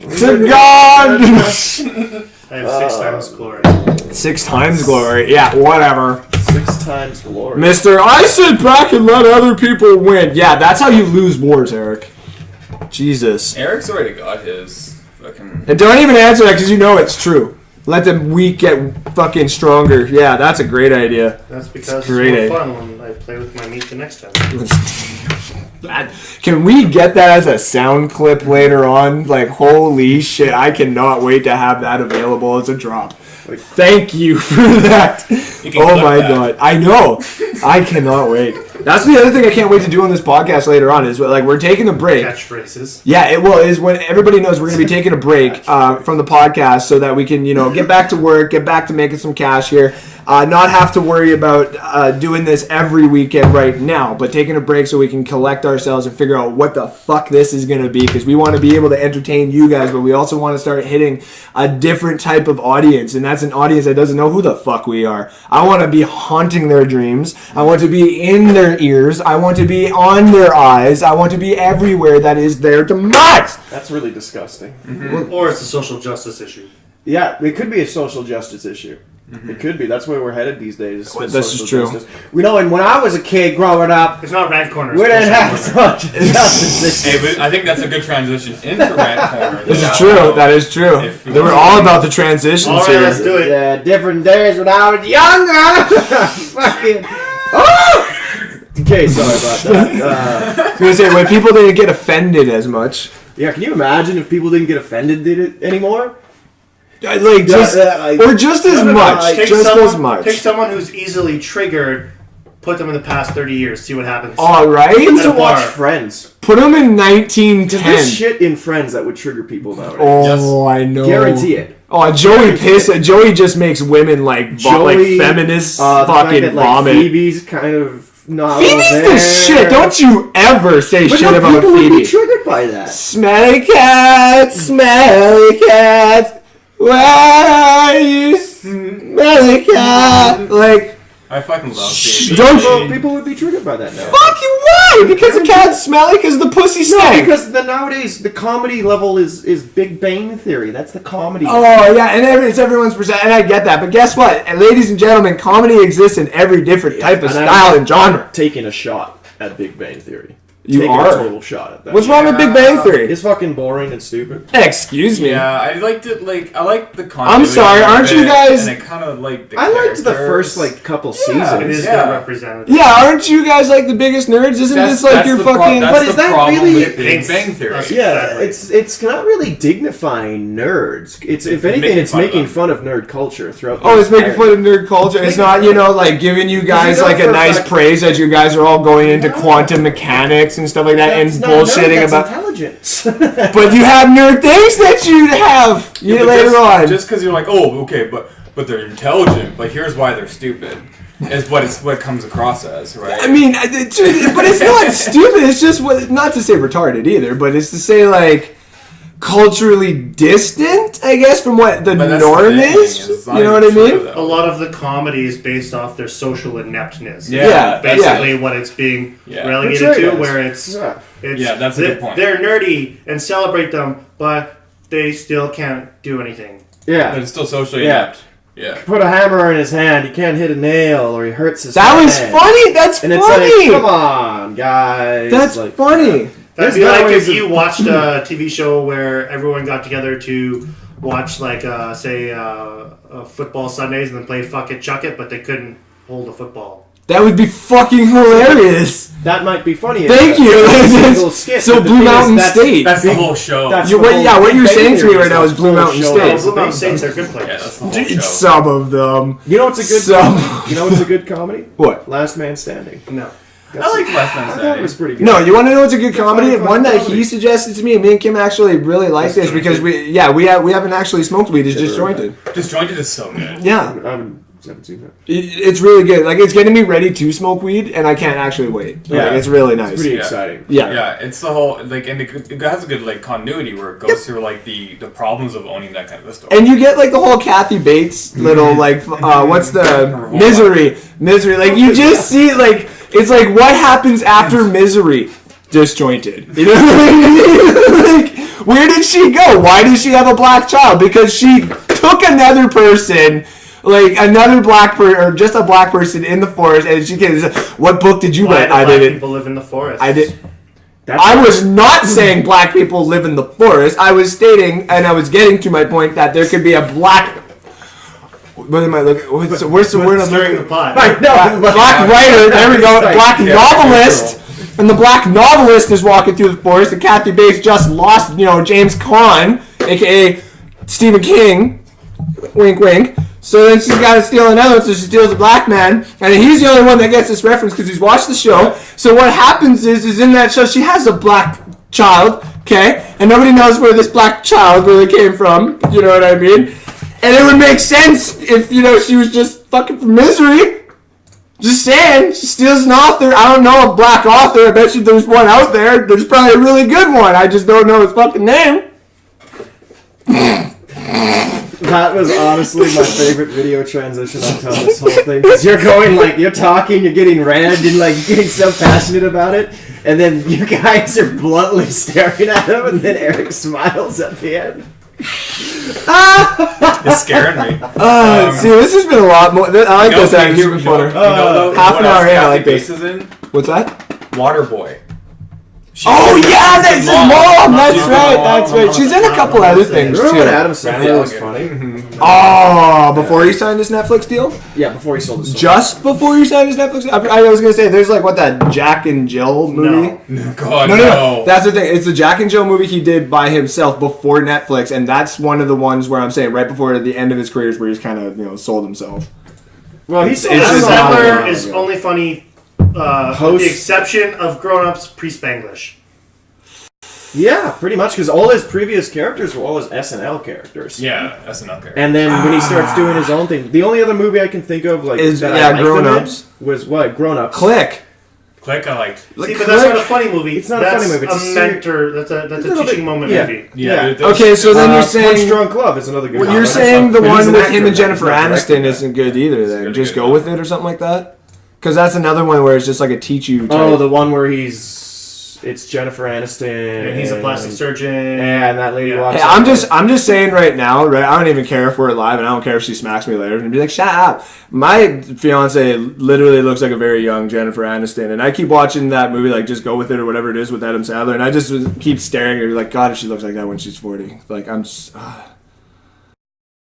S3: To God!
S1: I have 6 times glory.
S3: 6 times glory. Yeah, whatever.
S2: 6 times glory.
S3: Mister, I sit back and let other people win. Yeah, that's how you lose wars, Eric. Jesus.
S4: Eric's already got his fucking...
S3: And don't even answer that because you know it's true. Let the weak get fucking stronger. Yeah, that's a great idea.
S1: That's because it's
S3: great,
S1: more fun when I play with my meat the next time.
S3: Can we get that as a sound clip later on? Like, holy shit, I cannot wait to have that available as a drop. Thank you for that. Oh my god. I know. I cannot wait. That's the other thing I can't wait to do on this podcast later on is like we're taking a break.
S1: Catchphrases.
S3: Yeah, it will is when everybody knows we're going to be taking a break from the podcast so that we can, get back to work, get back to making some cash here. Not have to worry about doing this every weekend right now, but taking a break so we can collect ourselves and figure out what the fuck this is going to be because we want to be able to entertain you guys, but we also want to start hitting a different type of audience, and that's an audience that doesn't know who the fuck we are. I want to be haunting their dreams. I want to be in their ears. I want to be on their eyes. I want to be everywhere that is their demise.
S2: That's really disgusting.
S1: Mm-hmm. Or it's a social justice issue.
S2: Yeah, it could be a social justice issue. Mm-hmm. It could be. That's where we're headed these days.
S3: This is true.
S2: Justice. And when I was a kid growing up,
S1: it's not rant corners.
S2: We didn't have social justice.
S4: Hey, but I think that's a good transition into rant corner.
S3: This is true. That is true. They were all about the transitions
S1: all right,
S3: here.
S1: let's do it.
S2: Yeah, different days when I was younger. Fucking. Oh! Okay, sorry about that.
S3: I was gonna say when people didn't get offended as much.
S2: Yeah, can you imagine if people didn't get offended anymore?
S3: Like just or just as much.
S1: Take someone who's easily triggered, put them in the past 30 years, see what happens.
S3: All right.
S2: To watch Friends.
S3: Put them in 1910.
S2: There's shit in Friends that would trigger people nowadays.
S3: Oh, yes. I know.
S2: Guarantee it.
S3: Oh, Joey just makes women like feminists fucking vomit.
S2: Phoebe's kind of not.
S3: Phoebe's the shit. Don't you ever say shit about
S2: people
S3: Phoebe.
S2: Would be triggered by that.
S3: Smelly cat, smelly cat. Where are you, smelly cat? Like,
S4: I fucking love Phoebe.
S3: Don't
S2: people would be triggered by that now.
S3: Fuck you! Why? Because the cat's smelly? Because the pussy stank?
S2: No, because nowadays the comedy level is Big Bang Theory. That's the comedy.
S3: Oh yeah, and it's everyone's percent, and I get that. But guess what, ladies and gentlemen, comedy exists in every different type of style and genre.
S2: Taking a shot at Big Bang Theory.
S3: You are
S2: a total shot at that.
S3: What's wrong with Big Bang Theory?
S2: It's fucking boring and stupid.
S3: Excuse me.
S4: Yeah, I liked it. Like, I like the content.
S3: I'm sorry, aren't you guys?
S4: And I kind of like the
S2: I liked the first couple seasons.
S1: It is good representative.
S3: Yeah, aren't you guys like the biggest nerds? Isn't this like your fucking?
S2: But is that really
S4: Big Bang Theory?
S2: Yeah, it's not really dignifying nerds. It's if anything, it's making fun of nerd culture throughout.
S3: Oh, it's making fun of nerd culture. It's not like giving you guys like a nice praise as you guys are all going into quantum mechanics and stuff like that and bullshitting about
S2: intelligence.
S3: But you have nerd things that you have later on.
S4: Just because you're like, oh, okay, but they're intelligent. But here's why they're stupid. Is what it comes across as, right?
S3: I mean, but it's not stupid. It's just not to say retarded either, but it's to say like culturally distant, I guess, from what the norm is. You know what I mean?
S1: A lot of the comedy is based off their social ineptness.
S3: Yeah,
S1: basically what it's being relegated to, where it's
S4: that's a good point.
S1: They're nerdy and celebrate them, but they still can't do anything.
S2: Yeah,
S4: but it's still socially inept. Yeah.
S2: Put a hammer in his hand, he can't hit a nail, or he hurts his
S3: hand.
S2: That
S3: was funny! That's
S2: and
S3: funny!
S2: It's like, come on, guys.
S3: That's funny.
S1: That'd be like if you watched a TV show where everyone got together to watch, like, say, football Sundays and then play Fuck It, Chuck It, but they couldn't hold a football.
S3: That would be fucking hilarious.
S2: That might be funny.
S3: Thank you. So Blue Mountain State.
S4: That's the whole show.
S3: What you're saying to me right now is Blue Mountain State.
S1: Blue Mountain State's they're good players.
S4: Yeah, that's the whole show.
S3: Some of them.
S2: You know what's a good? You know what's a good comedy?
S3: What?
S2: Last Man Standing.
S1: No.
S4: I like Last Man Standing.
S2: That was pretty good.
S3: No, you want to know what's a good comedy? One that he suggested to me, and me and Kim actually really like this because we haven't actually smoked weed. It's Disjointed.
S4: Disjointed is so good.
S3: Yeah.
S2: I haven't seen that.
S3: It's really good. Like, it's getting me ready to smoke weed, and I can't actually wait.
S2: Yeah,
S3: it's really nice.
S2: It's pretty exciting.
S3: Yeah,
S4: it's the whole and it has a good continuity where it goes through the problems of owning that kind of a store.
S3: And you get the whole Kathy Bates little what's the misery? Like, you just see it's like what happens after Misery. Disjointed. You know what I mean? Where did she go? Why does she have a black child? Because she took another person, like another black person, or just a black person in the forest, and she came. What book did you read?
S1: I didn't. People live in the forest.
S3: I did. I was not saying black people live in the forest. I was stating, and I was getting to my point that there could be a black. What am I looking? Where's the word I'm looking?
S1: The pot.
S3: Black writer. There we go. Black novelist. And the black novelist is walking through the forest, and Kathy Bates just lost, James Caan, aka Stephen King. Wink, wink. So then she's got to steal another one, so she steals a black man, and he's the only one that gets this reference because he's watched the show. So what happens is in that show, she has a black child, okay, and nobody knows where this black child really came from, you know what I mean? And it would make sense if, she was just fucking from Misery. Just saying, she steals an author. I don't know a black author. I bet you there's one out there. There's probably a really good one. I just don't know his fucking name.
S2: That was honestly my favorite video transition on this whole thing. Because you're going, you're talking, you're getting red, and, you're getting so passionate about it. And then you guys are bluntly staring at him, and then Eric smiles at the end.
S4: It's scaring me.
S3: See, this has been a lot more. I like this actor before. Half an hour in, I like this. What's that?
S4: Waterboy.
S3: That's his mom. That's right. She's in a couple other things too.
S2: Remember when Adam Sandler was funny?
S3: Before he signed his Netflix deal?
S2: Yeah, before he sold his soul.
S3: Just before he signed his Netflix deal? I was gonna say there's that Jack and Jill movie.
S4: No.
S3: That's the thing. It's the Jack and Jill movie he did by himself before Netflix, and that's one of the ones where I'm saying right before the end of his career is where he's kind of sold himself.
S2: Well,
S1: Adam Sandler is only funny. With the exception of Grown Ups pre-Spanglish.
S2: Yeah, pretty much, because all his previous characters were all his SNL characters.
S4: Yeah, SNL characters.
S2: And then when he starts doing his own thing, the only other movie I can think of
S3: Grown Ups
S2: was what? Grown Ups.
S3: Click,
S4: I liked.
S1: See, but that's not a funny movie.
S2: It's not a funny movie. It's
S1: a mentor. That's a teaching moment movie.
S4: Yeah.
S3: Okay, so then you're saying
S2: Punch Drunk Love is another good one.
S3: You're saying the one with him and Jennifer Aniston isn't good either. Then just go with it or something like that. Because that's another one where it's just a teach you type.
S2: Oh, the one where it's Jennifer Aniston.
S1: And he's a plastic surgeon.
S2: And that lady walks
S3: up. I'm just saying right now, right? I don't even care if we're live, and I don't care if she smacks me later and be like, shut up. My fiance literally looks like a very young Jennifer Aniston, and I keep watching that movie, just go with it or whatever it is with Adam Sandler, and I just keep staring at her like, God, if she looks like that when she's 40. I'm just...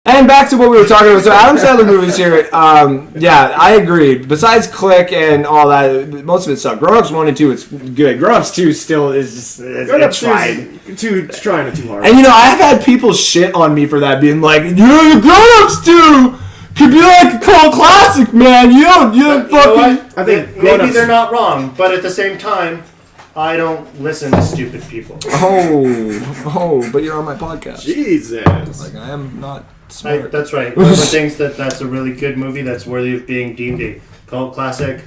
S3: And back to what we were talking about. So Adam Sandler movies here, I agree. Besides Click and all that, most of it sucks. Grown Ups 1 and 2, it's good. Grown Ups 2 still is just it's trying.
S2: It's trying it too hard.
S3: And I've had people shit on me for that, being like, the Grown Ups 2 could be like a cult classic, man. You don't fucking...
S2: I think
S1: maybe they're not wrong, but at the same time, I don't listen to stupid people.
S3: But you're on my podcast.
S2: Jesus.
S3: I am not... Smart.
S1: That's right. Whoever thinks that's a really good movie that's worthy of being deemed a cult classic,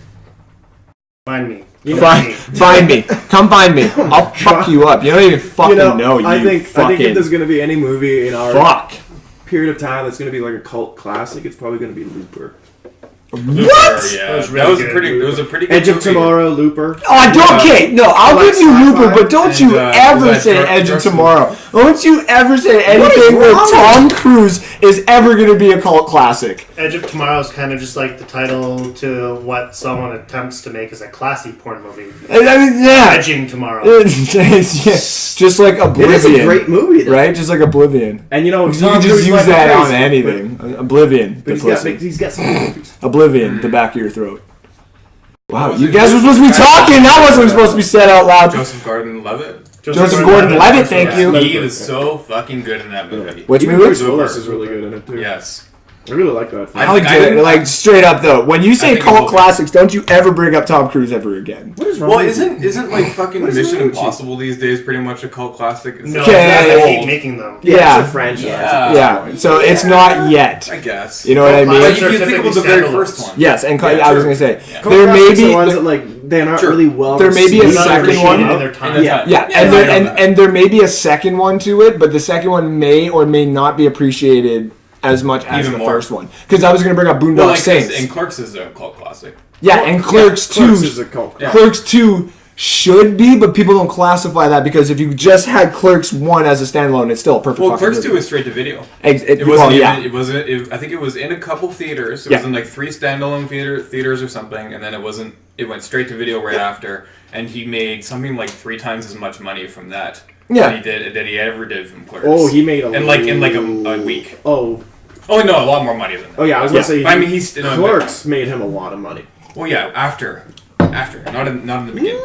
S1: find me.
S3: Find me. Come find me. I'll fuck you up. You don't even fucking know.
S2: I think if there's going to be any movie in our period of time that's going to be a cult classic, it's probably going to be Looper.
S3: What?
S4: Yeah, it was a pretty good
S2: Edge of Tomorrow, Looper.
S3: Oh, I don't. Okay, no, I'll give you Looper, but don't you ever say Edge of Tomorrow. Don't you ever say anything where Tom Cruise is ever going to be a cult classic.
S1: Edge of Tomorrow is kind of just like the title to what someone attempts to make as a classy porn movie. Edging Tomorrow.
S3: Just like Oblivion.
S2: It is a great movie, though.
S3: Right? Just like Oblivion.
S2: And
S3: you can just use that on anything. Oblivion.
S2: But he's got some movies.
S3: Oblivion, the back of your throat. Wow, you guys were supposed to be talking. That wasn't supposed to be said out loud.
S4: Joseph Gordon-Levitt.
S3: Joseph Gordon-Levitt, thank you.
S4: He is so fucking good in that movie.
S3: Which movie?
S2: Bruce Willis is really good in it too.
S4: Yes.
S2: I really like that.
S3: I get it. Straight up though, when you say cult classics, don't you ever bring up Tom Cruise ever again.
S2: What is wrong?
S4: Isn't fucking Mission Impossible these days pretty much a cult classic?
S1: No, they keep making them.
S3: Yeah,
S2: it's a franchise.
S3: Yeah. So it's not yet.
S4: I guess.
S3: You know what I mean?
S4: Like if you think about the very first one.
S3: Yes, and I was gonna say
S2: there may be ones that they're not really well.
S3: There may be a second one.
S1: And
S3: there may be a second one to it, but the second one may or may not be appreciated as much as the first one. Because I was going to bring up Boondock Saints.
S4: And Clerks is a cult classic.
S3: Yeah, and Clerks 2.
S2: Clerks is a cult classic.
S3: Clerks 2 should be, but people don't classify that because if you just had Clerks 1 as a standalone, it's still a perfect.
S4: Well, Clerks
S3: movie.
S4: 2 is straight to video.
S3: It
S4: wasn't
S3: yeah.
S4: even, it wasn't. I think it was in a couple theaters. It was in like 3 standalone theaters or something, and then it wasn't. It went straight to video right after, and he made something like 3 times as much money from that.
S3: Yeah.
S4: Than he ever did from Clerks.
S2: Oh, he made
S4: in like a week.
S2: Oh.
S4: Oh no, a lot more money than that.
S2: Oh yeah, I was gonna say.
S4: I mean, he's still
S2: Clerks made him a lot of money.
S4: Well, yeah, after, not in the beginning.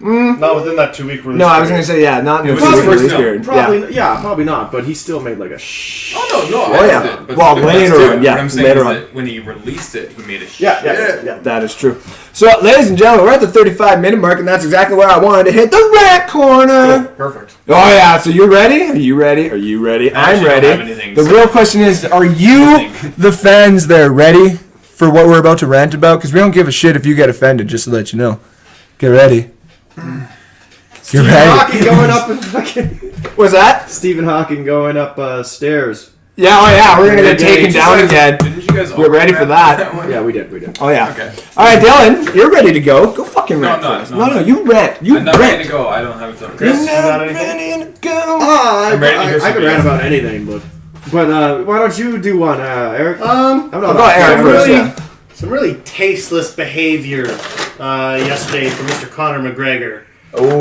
S1: Not within that 2-week release.
S3: No, I was gonna say not in the
S4: It was his first
S3: release
S4: film.
S3: period.
S2: Probably not. But he still made like a.
S4: Oh
S3: yeah.
S4: Did, but
S3: Well,
S4: that's
S3: later
S4: too.
S3: on, yeah,
S4: What I'm saying
S3: later
S4: is
S3: on.
S4: that when he released it, he made a shit.
S2: Yeah.
S3: That is true. So, ladies and gentlemen, we're at the 35-minute mark, and that's exactly where I wanted to hit the rat corner.
S4: Cool. Perfect.
S3: Oh yeah, so you ready? Are you ready? Are you ready?
S4: I
S3: I'm
S4: actually don't have
S3: ready.
S4: anything,
S3: The
S4: so-
S3: real question is, are you, the fans there, ready for what we're about to rant about? Because we don't give a shit if you get offended, just to let you know. Get ready. Get ready.
S2: Hawking going up and fucking.
S3: What's that?
S2: Stephen Hawking going up stairs.
S3: Yeah, we're gonna get taken down again.
S4: Didn't you guys
S3: We're ready for that.
S4: one?
S2: Yeah, we did.
S3: Oh yeah.
S4: Okay.
S3: All right, Dylan, you're ready to go. Go fucking rant.
S4: No,
S3: first.
S4: no,
S3: no, you rant. You
S4: I'm not ready
S3: rant.
S4: to go. I don't have something.
S1: Chris, you got
S3: You're
S1: anything?
S3: ready to go.
S4: I'm ready to hear
S2: I
S4: some
S2: could rant
S4: videos.
S2: about anything, but why don't you do one, Eric?
S1: Um,
S2: I'm not
S3: Go Eric
S1: some
S3: first.
S1: really,
S3: Yeah.
S1: some really tasteless behavior yesterday from Mr. Conor McGregor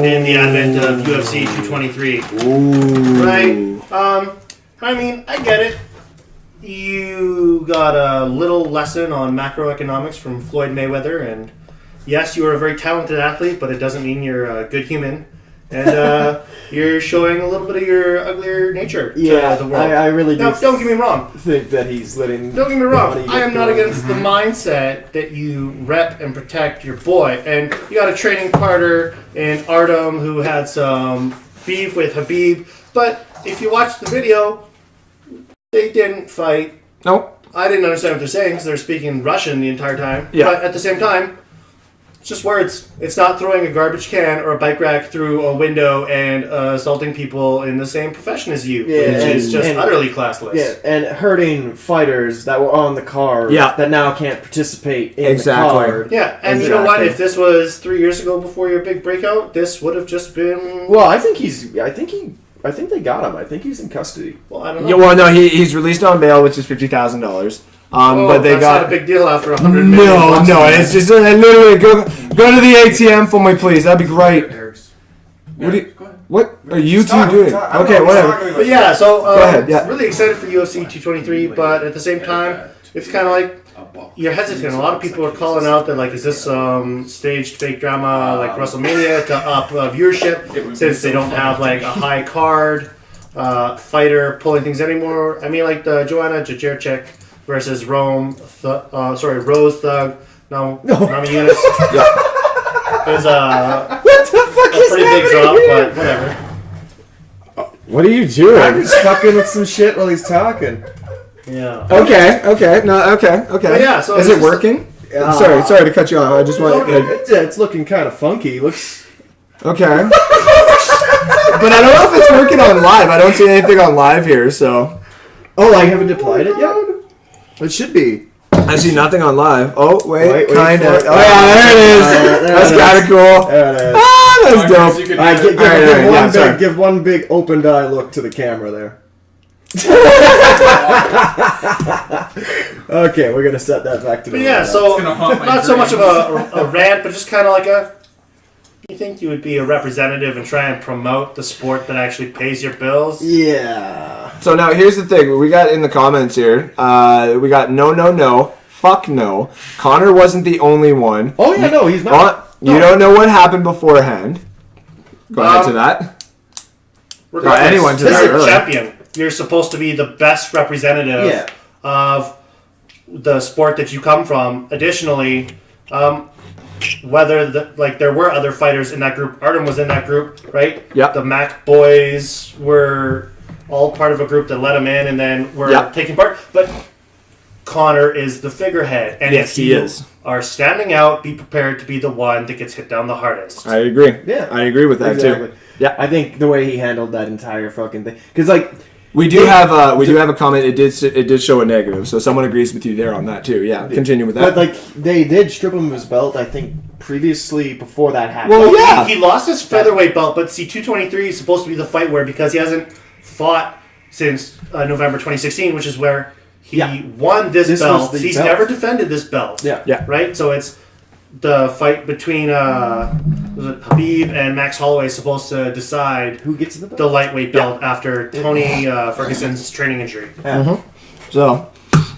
S1: in the advent of UFC 223.
S3: Ooh.
S1: Right? I mean, I get it. You got a little lesson on macroeconomics from Floyd Mayweather, and yes, you are a very talented athlete, but it doesn't mean you're a good human. And you're showing a little bit of your uglier nature to the world.
S2: I really do.
S1: Now, don't get me wrong.
S2: Think that he's letting.
S1: Don't get me wrong.
S2: money
S1: I am
S2: get
S1: not
S2: going.
S1: against the mindset that you rep and protect your boy. And you got a training partner in Artem who had some beef with Habib. But if you watch the video, they didn't fight.
S3: Nope.
S1: I didn't understand what they're saying because they're speaking Russian the entire time.
S3: Yeah.
S1: But at the same time, it's just words. It's not throwing a garbage can or a bike rack through a window and assaulting people in the same profession as you,
S2: Yeah,
S1: which is just
S2: and-
S1: utterly classless.
S2: Yeah, and hurting fighters that were on the card.
S3: Yeah.
S2: That now can't participate in
S3: Exactly.
S2: the card.
S1: Yeah, and you know what?
S2: Exactly.
S1: If this was 3 years ago before your big breakout, this would have just been.
S2: Well, I think they got him. I think he's in custody.
S1: Well, I don't know.
S3: Yeah, well, no, he's released on bail, which is $50,000. But they
S1: that's
S3: got
S1: not a big deal after 100 million.
S3: no.
S1: bucks.
S3: It's just literally go to the ATM for me, please. That'd be great. What do you? What are you two doing? Okay, whatever.
S1: But yeah, so
S3: Go ahead, yeah.
S1: really excited for UFC 223, but at the same time, it's kind of like you're hesitant. A lot of people are calling out that like, is this staged fake drama like WrestleMania to up viewership since they don't have like a high card fighter pulling things anymore. I mean, like the Joanna Jędrzejczyk versus Rose Thug. No, Namajunas. Is
S2: What the fuck
S1: a pretty big drop, but whatever.
S2: What are you doing? I'm just fucking with some shit while he's talking.
S1: Yeah.
S3: Okay.
S1: But yeah, so
S3: is
S1: it's
S3: it
S1: just-
S3: working? Sorry to cut you off. I just want.
S2: It's looking kind of funky. Looks.
S3: Okay. But I don't know if it's working on live. I don't see anything on live here, so.
S2: Oh, I haven't applied it yet. It should be.
S3: I see nothing on live. Oh, wait kind
S2: for
S3: of.
S2: it.
S3: Oh, yeah, there it is.
S2: There
S3: That's
S2: it is.
S3: kind of cool.
S2: There it is.
S3: Ah, that's dope.
S4: You could
S2: All right,
S4: do that.
S3: Alright,
S2: give one big opened eye look to the camera there. Okay, we're gonna set that back to
S1: But
S2: the
S1: yeah, so
S4: gonna haunt my
S1: not so much of
S4: dreams.
S1: a rant, but just kind of like a. You think you would be a representative and try and promote the sport that actually pays your bills?
S2: Yeah.
S3: So now here's the thing. We got in the comments here. We got no. Fuck no. Connor wasn't the only one.
S2: Oh yeah, no, he's not.
S3: You don't know what happened beforehand. Go ahead to that.
S1: Regardless,
S3: anyone to
S1: this
S3: that,
S1: is a
S3: really.
S1: champion. You're supposed to be the best representative
S2: Yeah.
S1: of the sport that you come from. Additionally, whether there were other fighters in that group. Artem was in that group, right?
S3: Yep.
S1: The Mac boys were all part of a group that let him in and then were
S3: Yep.
S1: taking part. But Connor is the figurehead. And
S3: Yes,
S1: if
S3: he
S1: you
S3: is.
S1: are standing out, be prepared to be the one that gets hit down the hardest.
S3: I agree.
S2: Yeah.
S3: I agree with that
S2: Exactly.
S3: too. Yeah.
S2: I think the way he handled that entire fucking thing, because like
S3: We do have a comment. It did show a negative, so someone agrees with you there on that too. Yeah, continue with that.
S2: But like they did strip him of his belt, I think previously before that happened.
S3: Well, yeah,
S1: he lost his featherweight belt, but see, 223 is supposed to be the fight where because he hasn't fought since November 2016, which is where he won this belt. He's never defended this belt.
S3: Yeah.
S1: Right. So it's the fight between Khabib and Max Holloway is supposed to decide
S2: who gets the belt?
S1: The lightweight belt after Tony Ferguson's training injury.
S2: Yeah.
S3: Mm-hmm. So,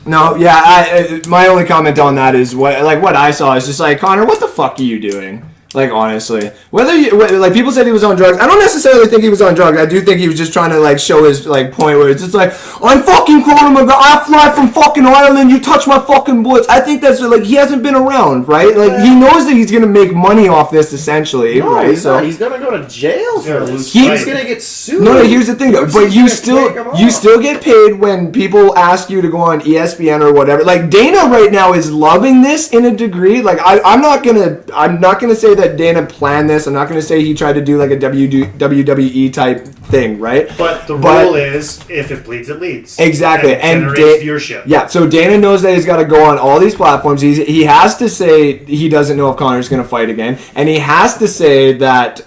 S3: no, yeah. My only comment on that is what I saw is just like, Connor, what the fuck are you doing? Like, honestly, like people said he was on drugs. I don't necessarily think he was on drugs. I do think he was just trying to like show his like point where it's just like, I'm fucking Conor McGregor. I fly from fucking Ireland. You touch my fucking bullets. I think that's like he hasn't been around, right? Like he knows that he's gonna make money off this essentially,
S2: no,
S3: right?
S2: He's not. He's gonna go to jail for this.
S3: He's
S2: gonna get sued.
S3: No, here's the thing though. But you still get paid when people ask you to go on ESPN or whatever. Like Dana right now is loving this in a degree. Like I'm not gonna say that Dana planned this. I'm not going to say he tried to do like a WWE type thing, right?
S1: But the rule is, if it bleeds, it leads.
S3: Exactly.
S1: And generates viewership.
S3: Yeah, so Dana knows that he's got to go on all these platforms. He has to say he doesn't know if Conor's going to fight again. And he has to say that...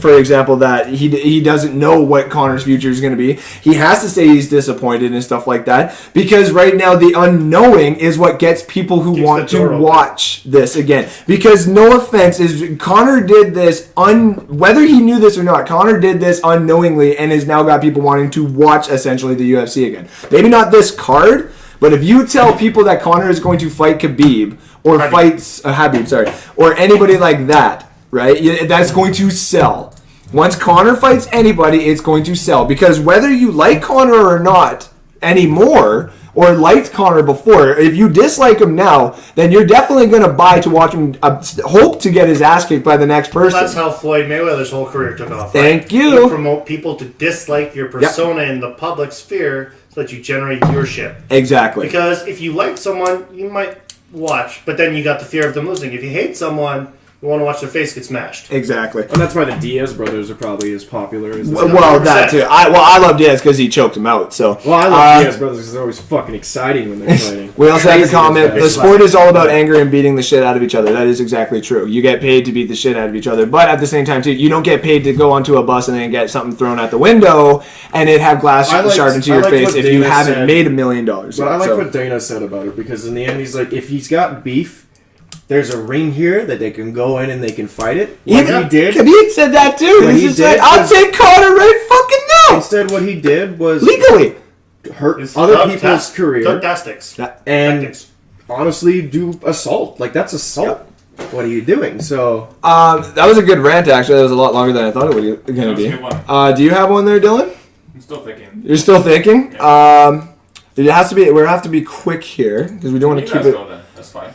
S3: for example, that he doesn't know what Conor's future is going to be. He has to say he's disappointed and stuff like that because right now the unknowing is what gets people who want to watch this again. Because no offense, Conor did this whether he knew this or not. Conor did this unknowingly and has now got people wanting to watch essentially the UFC again. Maybe not this card, but if you tell people that Conor is going to fight Khabib or Habib, or anybody like that. Right? That's going to sell. Once Conor fights anybody, it's going to sell. Because whether you like Conor or not anymore, or liked Conor before, if you dislike him now, then you're definitely going to buy to watch him, hope to get his ass kicked by the next person.
S1: That's how Floyd Mayweather's whole career took off.
S3: Thank you.
S1: You promote people to dislike your persona in the public sphere so that you generate viewership.
S3: Exactly.
S1: Because if you like someone, you might watch, but then you got the fear of them losing. If you hate someone... You want to watch their face get smashed.
S3: Exactly.
S2: And that's why the Diaz brothers are probably as popular as...
S3: Well, that too. I love Diaz because he choked him out. So.
S2: Well, I love Diaz brothers because they're always fucking exciting when they're fighting.
S3: We also have a comment. The sport is all about anger and beating the shit out of each other. That is exactly true. You get paid to beat the shit out of each other. But at the same time, too, you don't get paid to go onto a bus and then get something thrown out the window and it have glass shards into your face if you haven't made $1 million.
S2: But I like what Dana said about it because in the end, he's like, if he's got beef... There's a ring here that they can go in and they can fight it.
S3: He did. Khabib said that too. He's just like, I'll take Conor right fucking now.
S2: Instead, what he did was
S3: legally
S2: hurt other people's career.
S1: Tactics.
S2: And honestly, do assault. Like, that's assault. Yep. What are you doing? So
S3: that was a good rant, actually. That was a lot longer than I thought it was going to be. Do you have one there, Dylan?
S4: I'm still thinking.
S3: You're still thinking? Yeah. It has to be. We have to be quick here because we don't want to keep it.
S4: Go, then. That's fine.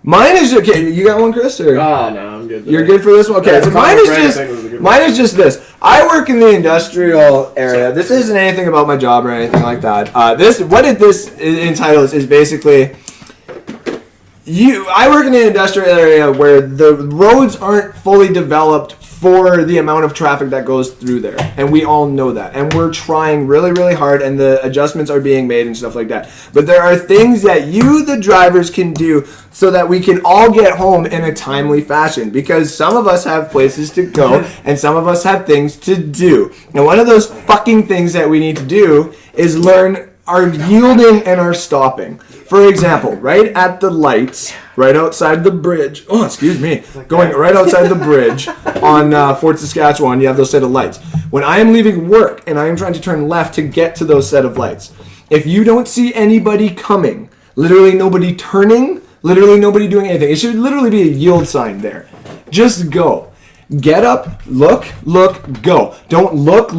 S3: Mine is okay. You got one, Chris? Or?
S2: Oh no, I'm good.
S3: You're good for this one. Okay, so mine is just this. I work in the industrial area. This isn't anything about my job or anything like that. What this entitles is basically. I work in an industrial area where the roads aren't fully developed for the amount of traffic that goes through there. And we all know that. And we're trying really, really hard and the adjustments are being made and stuff like that. But there are things that you, the drivers, can do so that we can all get home in a timely fashion. Because some of us have places to go and some of us have things to do. And one of those fucking things that we need to do is learn our yielding and our stopping. For example, right at the lights, right outside the bridge. Oh, excuse me. Going right outside the bridge on Fort Saskatchewan, you have those set of lights. When I am leaving work and I am trying to turn left to get to those set of lights, if you don't see anybody coming, literally nobody turning, literally nobody doing anything, it should literally be a yield sign there. Just go. Get up, look, go. Don't look.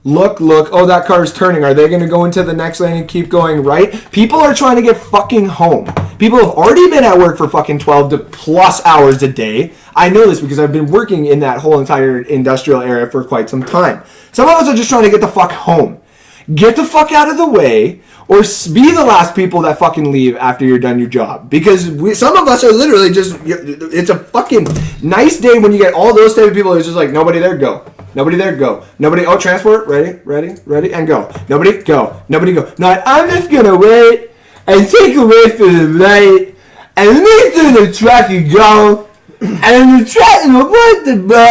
S3: Oh, that car is turning. Are they going to go into the next lane and keep going right? People are trying to get fucking home. People have already been at work for fucking 12 to plus hours a day. I know this because I've been working in that whole entire industrial area for quite some time. Some of us are just trying to get the fuck home. Get the fuck out of the way or be the last people that fucking leave after you're done your job. Because some of us are literally just, it's a fucking nice day when you get all those type of people. It's just like, nobody there, go. Nobody there, go. Nobody, oh, transport, ready, and go. Nobody, go. Nobody, go. No, I'm just gonna wait and take a wait for the light and leave through the track and go. And the track,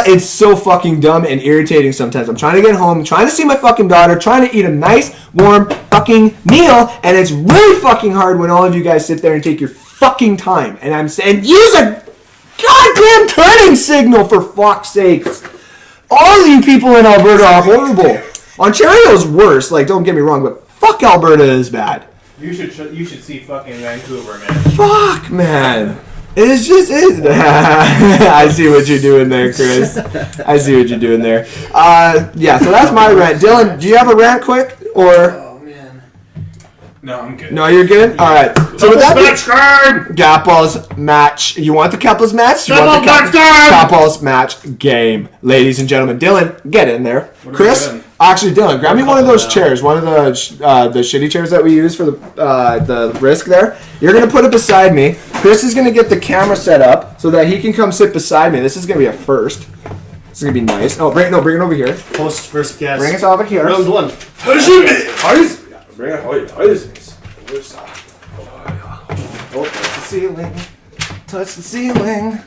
S3: it's so fucking dumb and irritating sometimes. I'm trying to get home, trying to see my fucking daughter, trying to eat a nice, warm fucking meal, and it's really fucking hard when all of you guys sit there and take your fucking time. And I'm saying, use a goddamn turning signal for fuck's sakes. All of you people in Alberta are horrible. Ontario's worse, like, don't get me wrong, but fuck Alberta is bad.
S4: You should see fucking Vancouver, man.
S3: Fuck, man. It's just I see what you're doing there, Chris. I see what you're doing there. Yeah, so that's my rant. Dylan, do you have a rant quick? Or
S4: Oh, man. No, I'm good.
S3: no, you're good? Alright. So with that
S1: Match card!
S3: Gapples match. You want the Couples match? You want the Couples match game. Ladies and gentlemen. Dylan, get in there. Chris? Actually, Dylan, grab me one of those chairs. One of the shitty chairs that we use for the risk there. You're going to put it beside me. Chris is going to get the camera set up so that he can come sit beside me. This is going to be a first. This is going to be nice. Oh, bring it over here.
S1: Host first guest.
S3: Bring it over here.
S1: Round one.
S3: Bring it. Oh, touch the ceiling. Touch the ceiling.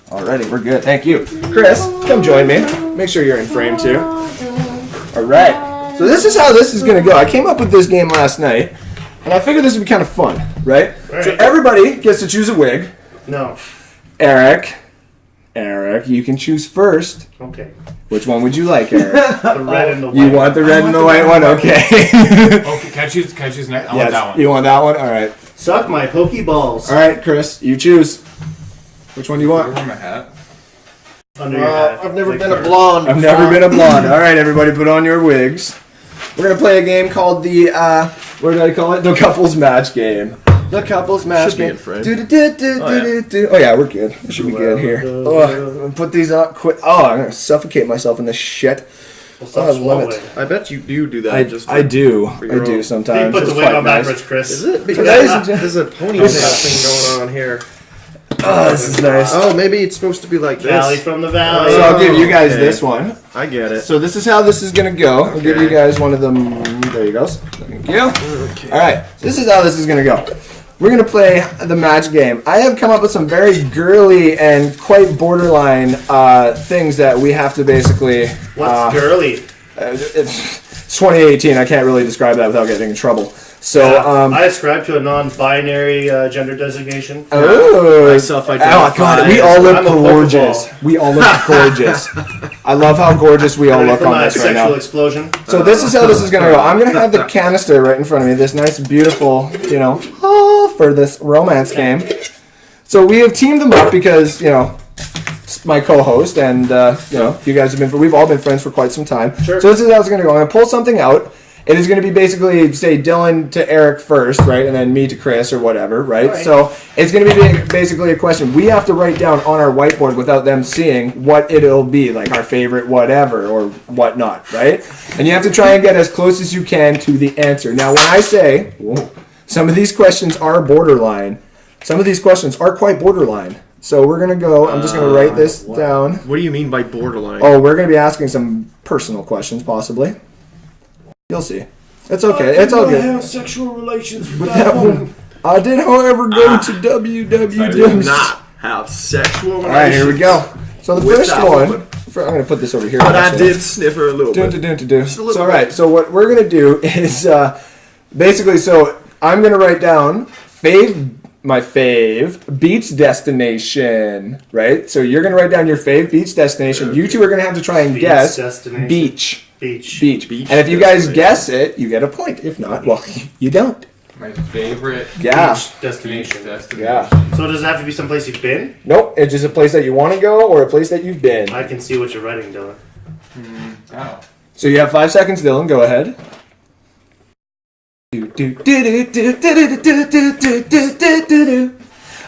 S3: Alrighty, we're good. Thank you. Chris, come join me. Make sure you're in frame too. Alright. So this is how this is going to go. I came up with this game last night, and I figured this would be kind of fun, right? So everybody gets to choose a wig.
S1: No.
S3: Eric, you can choose first.
S1: Okay.
S3: Which one would you like, Eric?
S1: The red and the white.
S3: You want the red and the white one? Okay.
S4: Okay, can I choose next? I want that one.
S3: You want that one? Alright.
S1: Suck my pokeballs.
S3: Alright, Chris, you choose. Which one do you want?
S4: I wear my hat.
S1: Under your hat.
S2: I've never been a blonde.
S3: I've never been a blonde. Alright, everybody, put on your wigs. We're going to play a game called the, what did I call it? The Couples Match Game. The Couples Match Game. Oh, yeah, we're good. We should be good here. Oh, put these up quick. Oh, I'm going to suffocate myself in this shit.
S1: Swallowing.
S2: I bet you do that.
S3: I do sometimes.
S1: You put the
S3: It's
S1: wig
S3: quite
S1: on
S3: nice.
S1: backwards, Chris.
S2: Is it? Because there's a ponytail thing going on here.
S3: Oh, this is nice.
S2: Oh, maybe it's supposed to be like this.
S1: Valley from the valley.
S3: So I'll give you guys
S2: Okay.
S3: this one.
S2: I get it.
S3: So this is how this is going to go. I'll give you guys one of them. There you go. Thank you.
S2: Okay.
S3: All right. This is how this is going to go. We're going to play the match game. I have come up with some very girly and quite borderline things that we have to basically...
S1: What's girly?
S3: It's 2018. I can't really describe that without getting in trouble. So,
S1: I ascribe to a non-binary gender designation.
S3: Oh,
S2: I self-identify.
S3: Oh God, we all look
S1: I'm a
S3: gorgeous.
S1: Pokeball.
S3: We all look gorgeous. I love how gorgeous we all
S1: Ready
S3: look
S1: for
S3: on
S1: my
S3: this right
S1: sexual
S3: now.
S1: explosion.
S3: So this is how this is gonna go. I'm gonna have the canister right in front of me. This nice, beautiful, for this romance game. So we have teamed them up because it's my co-host and you guys have we've all been friends for quite some time.
S1: Sure.
S3: So this is how it's gonna go. I'm gonna pull something out. It is going to be basically, say, Dylan to Eric first, right? And then me to Chris or whatever, right? So it's going to be basically a question. We have to write down on our whiteboard without them seeing what it'll be, like our favorite whatever or whatnot, right? And you have to try and get as close as you can to the answer. Now, when I say some of these questions are borderline, some of these questions are quite borderline. So we're going to go, I'm just going to write this down.
S2: What do you mean by borderline?
S3: Oh, we're going to be asking some personal questions, possibly. You'll see. It's okay. It's all good.
S1: Have sexual relations with
S3: That one. I did, however, go to www.
S2: Not have sexual relations.
S3: All right, here we go. So the
S2: With
S3: first
S2: that
S3: one.
S2: woman.
S3: I'm going to put this over here.
S2: But I
S3: actually.
S2: did sniff her a little bit.
S3: So, all right. So what we're going to do is basically, so I'm going to write down my fave beach destination, right? So you're going to write down your fave beach destination.
S2: Okay.
S3: You two are going to have to try and
S1: Beach
S3: guess
S1: destination.
S3: beach.
S1: Beach.
S3: And if you guys guess it, you get a point. If not, well, you don't.
S4: My favorite
S3: Yeah.
S1: Beach destination.
S3: Yeah.
S1: So does it have to be someplace you've been?
S3: Nope. It's just a place that you want to go or a place that you've been.
S1: I can see what you're writing, Dylan.
S4: Oh.
S3: So you have 5 seconds, Dylan. Go ahead.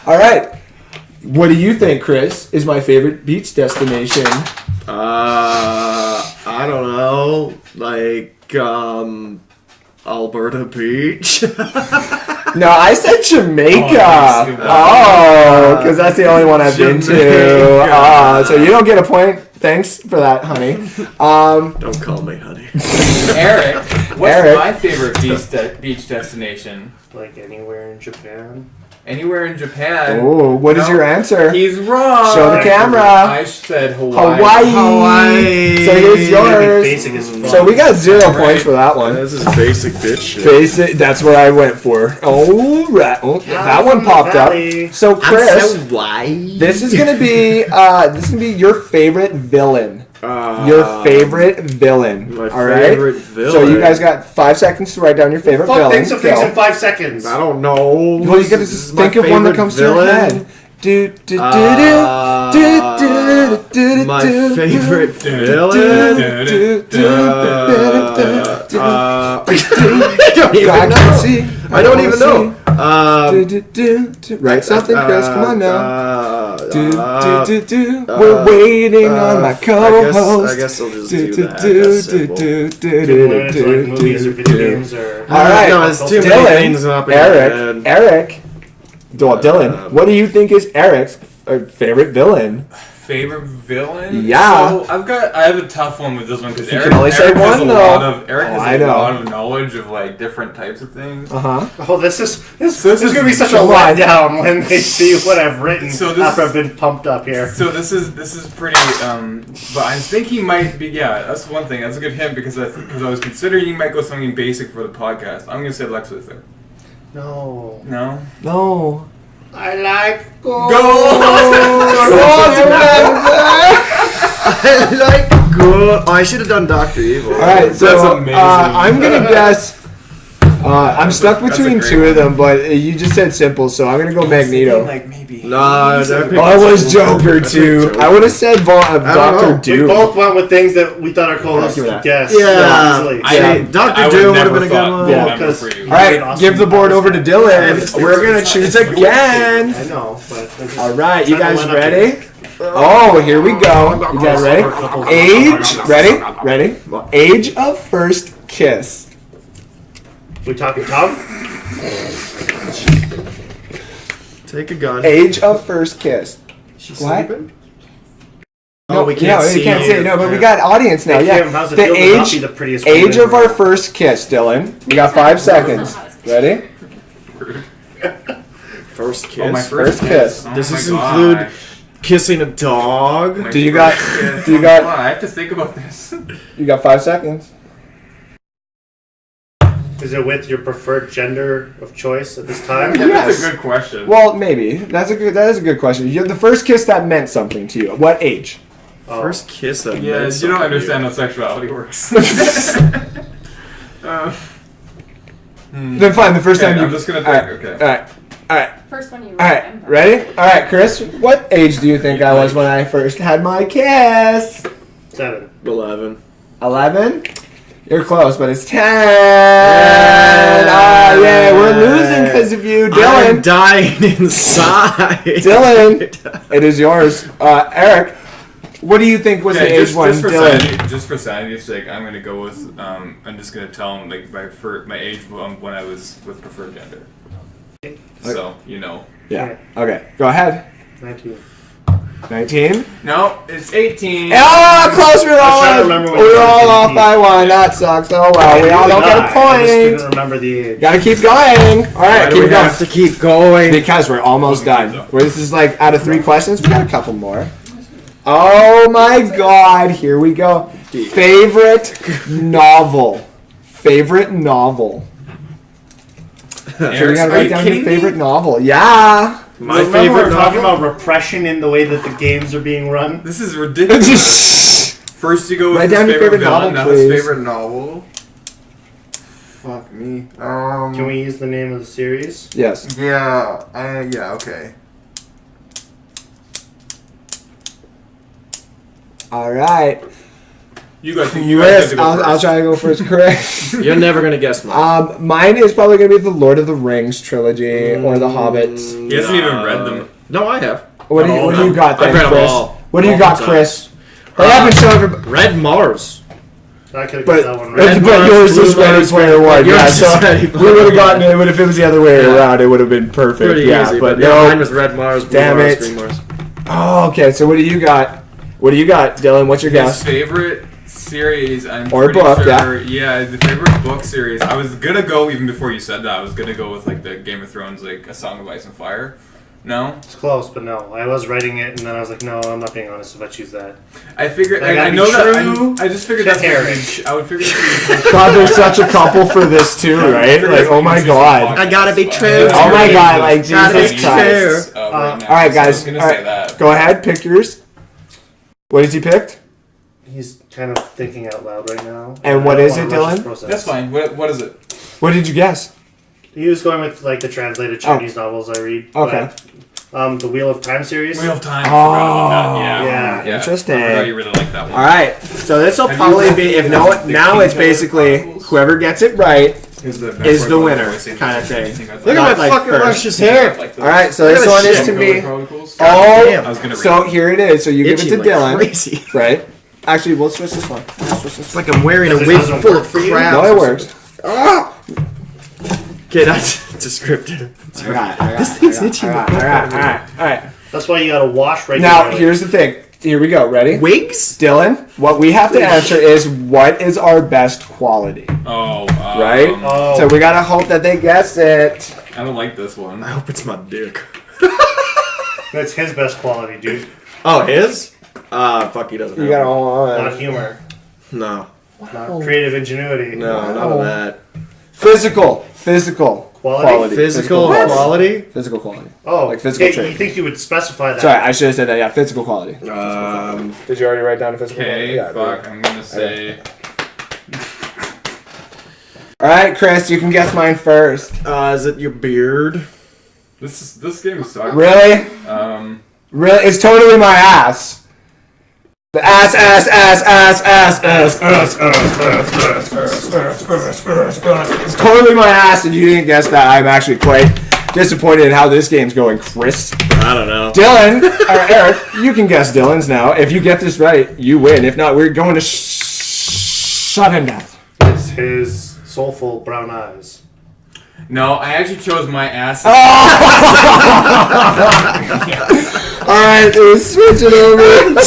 S3: All right. What do you think, Chris, is my favorite beach destination?
S2: I don't know. Like, Alberta Beach.
S3: No, I said Jamaica.
S4: Oh,
S3: because that's the only one I've been to. So you don't get a point. Thanks for that, honey.
S2: Don't call me honey.
S4: Eric, what's my favorite beach destination?
S1: Like anywhere in Japan.
S4: Anywhere in Japan.
S3: Oh, what is your answer?
S4: He's wrong.
S3: Show the camera.
S4: I said Hawaii.
S3: Hawaii. So here's yours.
S1: Basic as fuck.
S3: So we got 0 points for that one.
S2: This is basic bitch shit.
S3: Basic. That's what I went for. Oh, right. Oh, that one popped up. So Chris, this is gonna be your favorite villain. Your favorite villain.
S2: My
S3: all right?
S2: favorite villain.
S3: So you guys got 5 seconds to write down your favorite villain.
S1: Think of things in 5 seconds.
S2: I don't know.
S3: Well, you gotta just think of one that comes to your head.
S2: My favorite villain. I don't even know.
S3: Write something, Chris. Come on now. We're waiting on my co-host.
S2: I guess I'll just do that.
S1: Movies or video games or...
S3: All right,
S2: no, it's too many things up in
S3: Eric. Well, Dylan, what do you think is Eric's favorite villain?
S4: Favorite villain?
S3: Yeah.
S4: So I have a tough one with this one because Eric,
S3: can only say
S4: Eric has
S3: one,
S4: a
S3: though.
S4: lot of Eric has
S3: I
S4: a
S3: know.
S4: lot of knowledge of like different types of things.
S1: Oh, this is gonna be such a letdown when they see what I've written after I've been pumped up here.
S4: So this is pretty. But I think he might be. Yeah, that's one thing. That's a good hint because I was considering you might go something basic for the podcast. I'm gonna say Lex Luthor.
S1: No.
S3: No.
S1: I like gold.
S2: I like good. Oh, I should have done Dr. Evil.
S3: All right, so
S4: That's amazing.
S3: I'm gonna guess. I'm stuck between two of them, but you just said simple, so I'm gonna go Magneto.
S4: Like maybe.
S2: Nah,
S3: I was Joker too. I would have said Doctor
S1: We
S3: Doom.
S1: both went with things that we thought our co-hosts would guess.
S2: Yeah.
S1: Easily.
S2: Dr. Doom would have been a good one.
S1: Yeah, because...
S3: All right, give the board over to Dylan. We're gonna choose again.
S1: I know, but...
S3: All right, you guys ready? Oh, here we go. You guys ready? Age. Ready? Age of first kiss.
S1: We talking Tom?
S2: Take a gun.
S3: Age of first kiss.
S2: She's
S3: What?
S2: sleeping?
S3: No,
S2: we can't see.
S3: You can't see. No, but we got audience now.
S1: Hey,
S3: Yeah.
S1: Kim, how's it
S3: The
S1: feel to not be the prettiest woman
S3: age
S1: in
S3: of
S1: the
S3: our
S1: world?
S3: first kiss, Dylan. We got 5 seconds. Ready?
S2: First kiss.
S4: Oh, my
S3: First
S4: first
S3: kiss.
S4: Oh
S2: Does
S4: my
S2: this
S4: gosh.
S2: include kissing a dog?
S4: My
S3: Do you
S4: first
S3: got-
S4: kiss.
S3: do you got-
S4: Hold on, I have to think about this.
S3: You got 5 seconds.
S1: Is it with your preferred gender of choice at this time?
S4: Yeah,
S3: Yes.
S4: that's a good question.
S3: Well, maybe. That is a good question. You have the first kiss that meant something to you. What age?
S1: Oh.
S2: First kiss that
S4: Yeah,
S2: meant
S4: you don't
S2: something to
S4: understand how sexuality works.
S3: Then fine. The first time you.
S4: I'm just gonna think. Okay.
S3: All right.
S5: First one you
S3: All right. Ready? All right, Chris. What age do you think I was when I first had my kiss?
S1: 7.
S2: 11.
S3: 11? You're close, but it's 10. Ah, yeah, we're losing because of you,
S2: I'm
S3: Dylan.
S2: dying inside.
S3: Dylan, it is yours. Eric, what do you think was the age one, Dylan?
S4: Just for sanity's sake, I'm gonna go with. I'm just gonna tell him like my age when I was with preferred gender. So you know.
S3: Yeah. Okay. Go ahead.
S1: 19.
S3: 19.
S4: No, it's 18.
S3: Oh, close.
S1: trying to remember when
S3: We
S1: you
S3: were
S1: were
S3: all
S1: 18.
S3: off by 1. That sucks. Oh well. We all don't get a
S1: I just
S3: point.
S1: didn't remember the age.
S3: Gotta keep going. All right,
S2: Why do
S3: keep
S2: we
S3: going.
S2: have to keep going?
S3: Because we're almost done. This is like out of 3 questions. We got a couple more. Oh my God! Here we go. Favorite novel. Favorite novel. So we gotta write down your favorite novel. Yeah.
S2: My
S1: Remember we
S2: favorite
S1: were talking
S2: novel?
S1: about repression in the way that the games are being run?
S4: This is ridiculous. First you go with
S3: Write
S4: his
S3: down your
S4: favorite
S3: favorite
S4: villain,
S3: novel,
S4: now his
S3: please.
S4: favorite novel. Fuck me.
S1: Can we use the name of the series?
S3: Yes.
S4: Yeah. Yeah. Okay.
S3: All right.
S4: You guys.
S3: Chris,
S4: go
S3: I'll
S4: first.
S3: try to go first. Chris.
S2: You're never gonna guess mine.
S3: Mine is probably gonna be the Lord of the Rings trilogy or the Hobbits.
S4: He hasn't even read them.
S2: No, I have.
S3: What do you got then,
S2: I've read them
S3: Chris?
S2: all.
S3: What do you
S2: All
S3: got,
S2: the
S3: Chris? Hurry up and show everybody.
S2: Red Mars.
S1: I could have got that one
S3: But
S1: right.
S3: yours is Ready Player One. Yeah, so we would have gotten it. If it was the other way around, it would have been perfect.
S2: Pretty easy.
S3: But
S2: yeah,
S3: no.
S2: mine was Red Mars, Blue
S3: Damn
S2: Mars,
S3: it.
S2: Green Mars.
S3: Oh, okay. So what do you got? What do you got, Dylan? What's your
S4: His
S3: guess?
S4: favorite series, I'm
S3: Or
S4: pretty
S3: book,
S4: sure. Yeah, the favorite book series. I was gonna go even before you said that. I was gonna go with like the Game of Thrones, like A Song of Ice and Fire. No,
S1: It's close, but no. I was writing it, and then I was like, no, I'm not being honest if I choose that.
S4: I figured.
S1: That gotta
S4: I
S1: be
S4: know
S1: true
S4: that. I just figured
S1: to
S4: that's what
S1: Eric.
S4: I would figure. That
S3: God, there's such a couple for this too, right? Like, oh my god.
S2: I gotta be true.
S3: Oh my god, like
S2: Gotta
S3: Jesus
S2: be
S3: Christ.
S2: true.
S3: All right, guys.
S4: I was
S3: All
S4: gonna say
S3: right.
S4: that.
S3: Go ahead, pick yours. What has he picked?
S1: He's kind of thinking out loud right now.
S3: And what
S1: I don't
S3: is
S1: wanna
S3: it,
S1: rush his
S3: Dylan?
S1: process.
S4: That's fine. What is it?
S3: What did you guess?
S1: He was going with like the translated Chinese novels I read.
S3: Okay.
S1: But, the Wheel of Time series.
S4: Wheel of Time. I forgot about that.
S1: Yeah.
S3: Interesting.
S4: I forgot you really like that one.
S3: All right, so this will
S4: Have you
S3: probably
S4: read
S3: be if
S4: the
S3: no.
S4: King
S3: Now it's
S4: Killer
S3: basically
S4: Chronicles?
S3: whoever gets it right.
S4: Is the
S3: winner kind of thing.
S2: Look at my fucking
S3: first.
S2: luscious hair.
S3: All right, so
S2: Look
S3: this
S2: at
S3: one
S2: this
S3: is
S2: shit.
S3: to me.
S4: Oh,
S2: damn.
S4: I was gonna read
S3: So
S4: it.
S3: here it is. So you give it
S2: Itchy
S3: to
S2: like
S3: Dylan,
S2: crazy.
S3: right? Actually, we'll switch this one.
S2: It's like I'm wearing a
S1: This
S2: wig
S1: doesn't
S2: full
S1: work
S2: of
S1: for you?
S2: crap.
S3: No, it works.
S2: Okay, that's descriptive.
S3: All right,
S2: This thing's itchy.
S3: all right.
S1: That's why you gotta wash right
S3: Now here's the thing. Here we go. Ready?
S2: Wigs?
S3: Dylan, what we have to answer is what is our best quality,
S4: Oh,
S3: right?
S1: Oh.
S3: So we gotta hope that they guess it.
S4: I don't like this one.
S2: I hope it's my dick.
S1: That's his best quality, dude.
S2: Oh, his? Fuck, he doesn't
S3: You
S2: have
S3: gotta
S2: one.
S3: hold on.
S1: Not humor.
S2: No.
S1: Not creative ingenuity.
S2: No, none of that.
S3: Physical
S1: Quality?
S2: Physical quality?
S3: Physical quality.
S1: Oh,
S3: Like physical
S1: okay,
S3: trait.
S1: you think you would specify that?
S3: Sorry, I should have said that. Yeah, physical quality.
S2: Did
S3: you already write down a physical
S4: Okay,
S3: quality?
S4: fuck. I'm gonna say.
S3: All right, Chris, you can guess mine first.
S2: Is it your beard?
S4: This game sucks.
S3: Really? Really? It's totally my ass. The ass. It's totally my ass, and you didn't guess that. I'm actually quite disappointed in how this game's going, Chris.
S2: I don't know.
S3: Dylan, or Eric, you can guess Dylan's now. If you get this right, you win. If not, we're going to sudden death.
S1: It's his soulful brown eyes.
S4: No, I actually chose my ass.
S3: Alright, let's switch it over.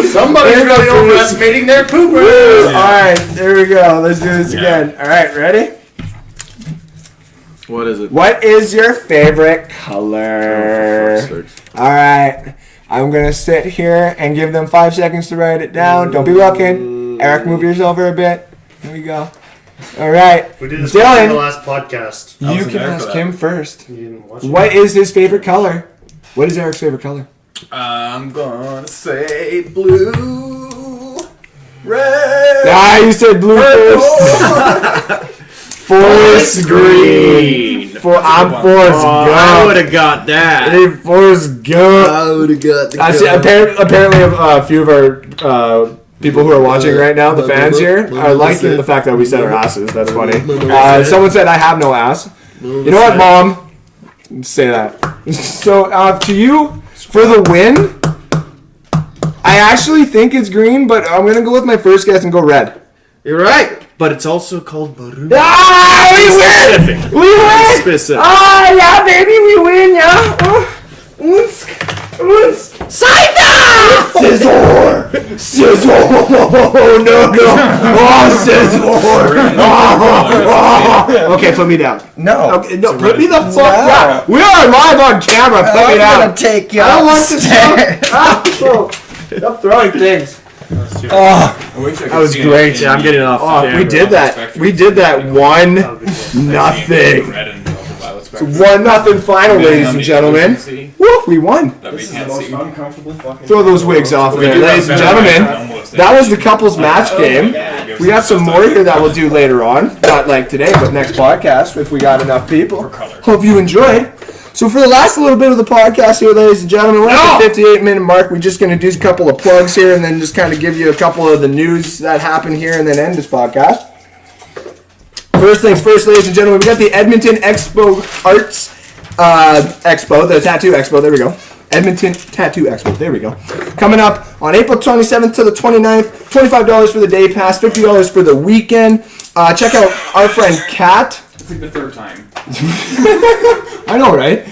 S1: Somebody's really overestimating their poopers.
S3: Alright, there we go. Let's do this again. Alright, ready?
S2: What is it?
S3: What is your favorite color? Alright, I'm gonna sit here and give them 5 seconds to write it down. Don't be looking. Eric, move yours over a bit. Here we go. Alright,
S1: We did this
S3: Dylan.
S1: in the last podcast.
S4: I
S3: you
S4: wasn't
S3: can
S4: there for
S3: ask
S4: that.
S3: him first.
S1: You didn't watch it.
S3: What is his favorite color? What is Eric's favorite color?
S4: I'm gonna say blue. Red.
S3: Ah, you said blue first. Forest green. I'm Forrest
S2: I would
S3: Gump.
S2: have got that.
S3: Hey, Forrest Gump.
S2: I would have got the
S3: I see. Apparently, a few of our people who are watching right now, the fans here, are liking the fact that we said our asses. That's funny. Someone said I have no ass. You know what, Mom? Say that. So to you for the win. I actually think it's green, but I'm gonna go with my first guess and go red.
S2: You're right, but it's also called Baru.
S3: Ah, we win! We win!
S2: Specific.
S3: Ah, yeah, baby, we win, yeah. Scissor! Scissor! Oh, no. Oh, scissor! Oh. Okay, put me down.
S5: No.
S3: Okay, no, put me the fuck down. We are live on camera. Put me
S5: I'm
S3: down.
S5: gonna take you
S3: I don't want to
S5: upstairs.
S3: Stop throwing things.
S4: I wish I could
S3: That was
S4: see
S3: great.
S4: it in
S2: Yeah, I'm getting off.
S3: Oh, we did that. We did that 1-0.
S4: Red and violet spectrum.
S3: 1-0 final, ladies and gentlemen. Woo, we won.
S4: That we can't see.
S5: uncomfortable fucking.
S3: Throw those wigs off of there,
S4: do that
S3: ladies and
S4: better
S3: gentlemen.
S4: almost
S3: That was the couples match game. We got some more here that we'll do later on. Not like today, but next podcast if we got enough people. Hope you enjoyed. So for the last little bit of the podcast here, ladies and gentlemen, we're at the 58-minute mark. We're just going to do a couple of plugs here and then just kind of give you a couple of the news that happened here and then end this podcast. First things first, ladies and gentlemen, we got the Edmonton Expo Arts Expo, the Tattoo Expo. There we go. Edmonton Tattoo Expo. There we go. Coming up on April 27th to the 29th. $25 for the day pass, $50 for the weekend. Check out our friend Kat.
S4: It's like the third time.
S3: I know, right?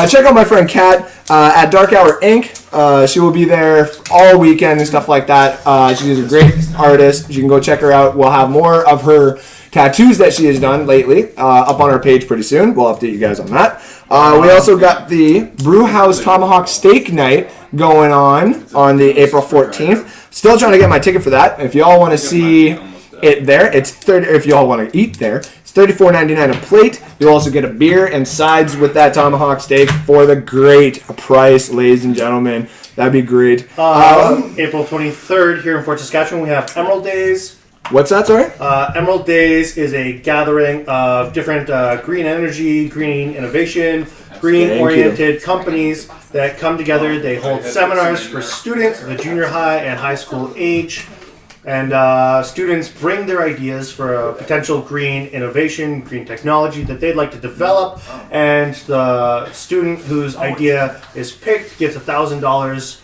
S3: Check out my friend Kat at Dark Hour Inc. She will be there all weekend and stuff like that. She's a great artist. You can go check her out. We'll have more of her tattoos that she has done lately up on our page pretty soon. We'll update you guys on that. We also got the Brew House Tomahawk Steak Night going on the April 14th. Still trying to get my ticket for that. If y'all want to see it there, it's 30. If y'all want to eat there, it's $34.99 a plate. You'll also get a beer and sides with that tomahawk steak for the great price, ladies and gentlemen. That'd be great.
S1: April 23rd here in Fort Saskatchewan, we have Emerald Days.
S3: What's that, sorry?
S1: Emerald Days is a gathering of different green energy, green innovation, green-oriented companies that come together. They hold seminars for students of the junior high and high school age. And students bring their ideas for a potential green innovation, green technology that they'd like to develop. And the student whose idea is picked gets $1,000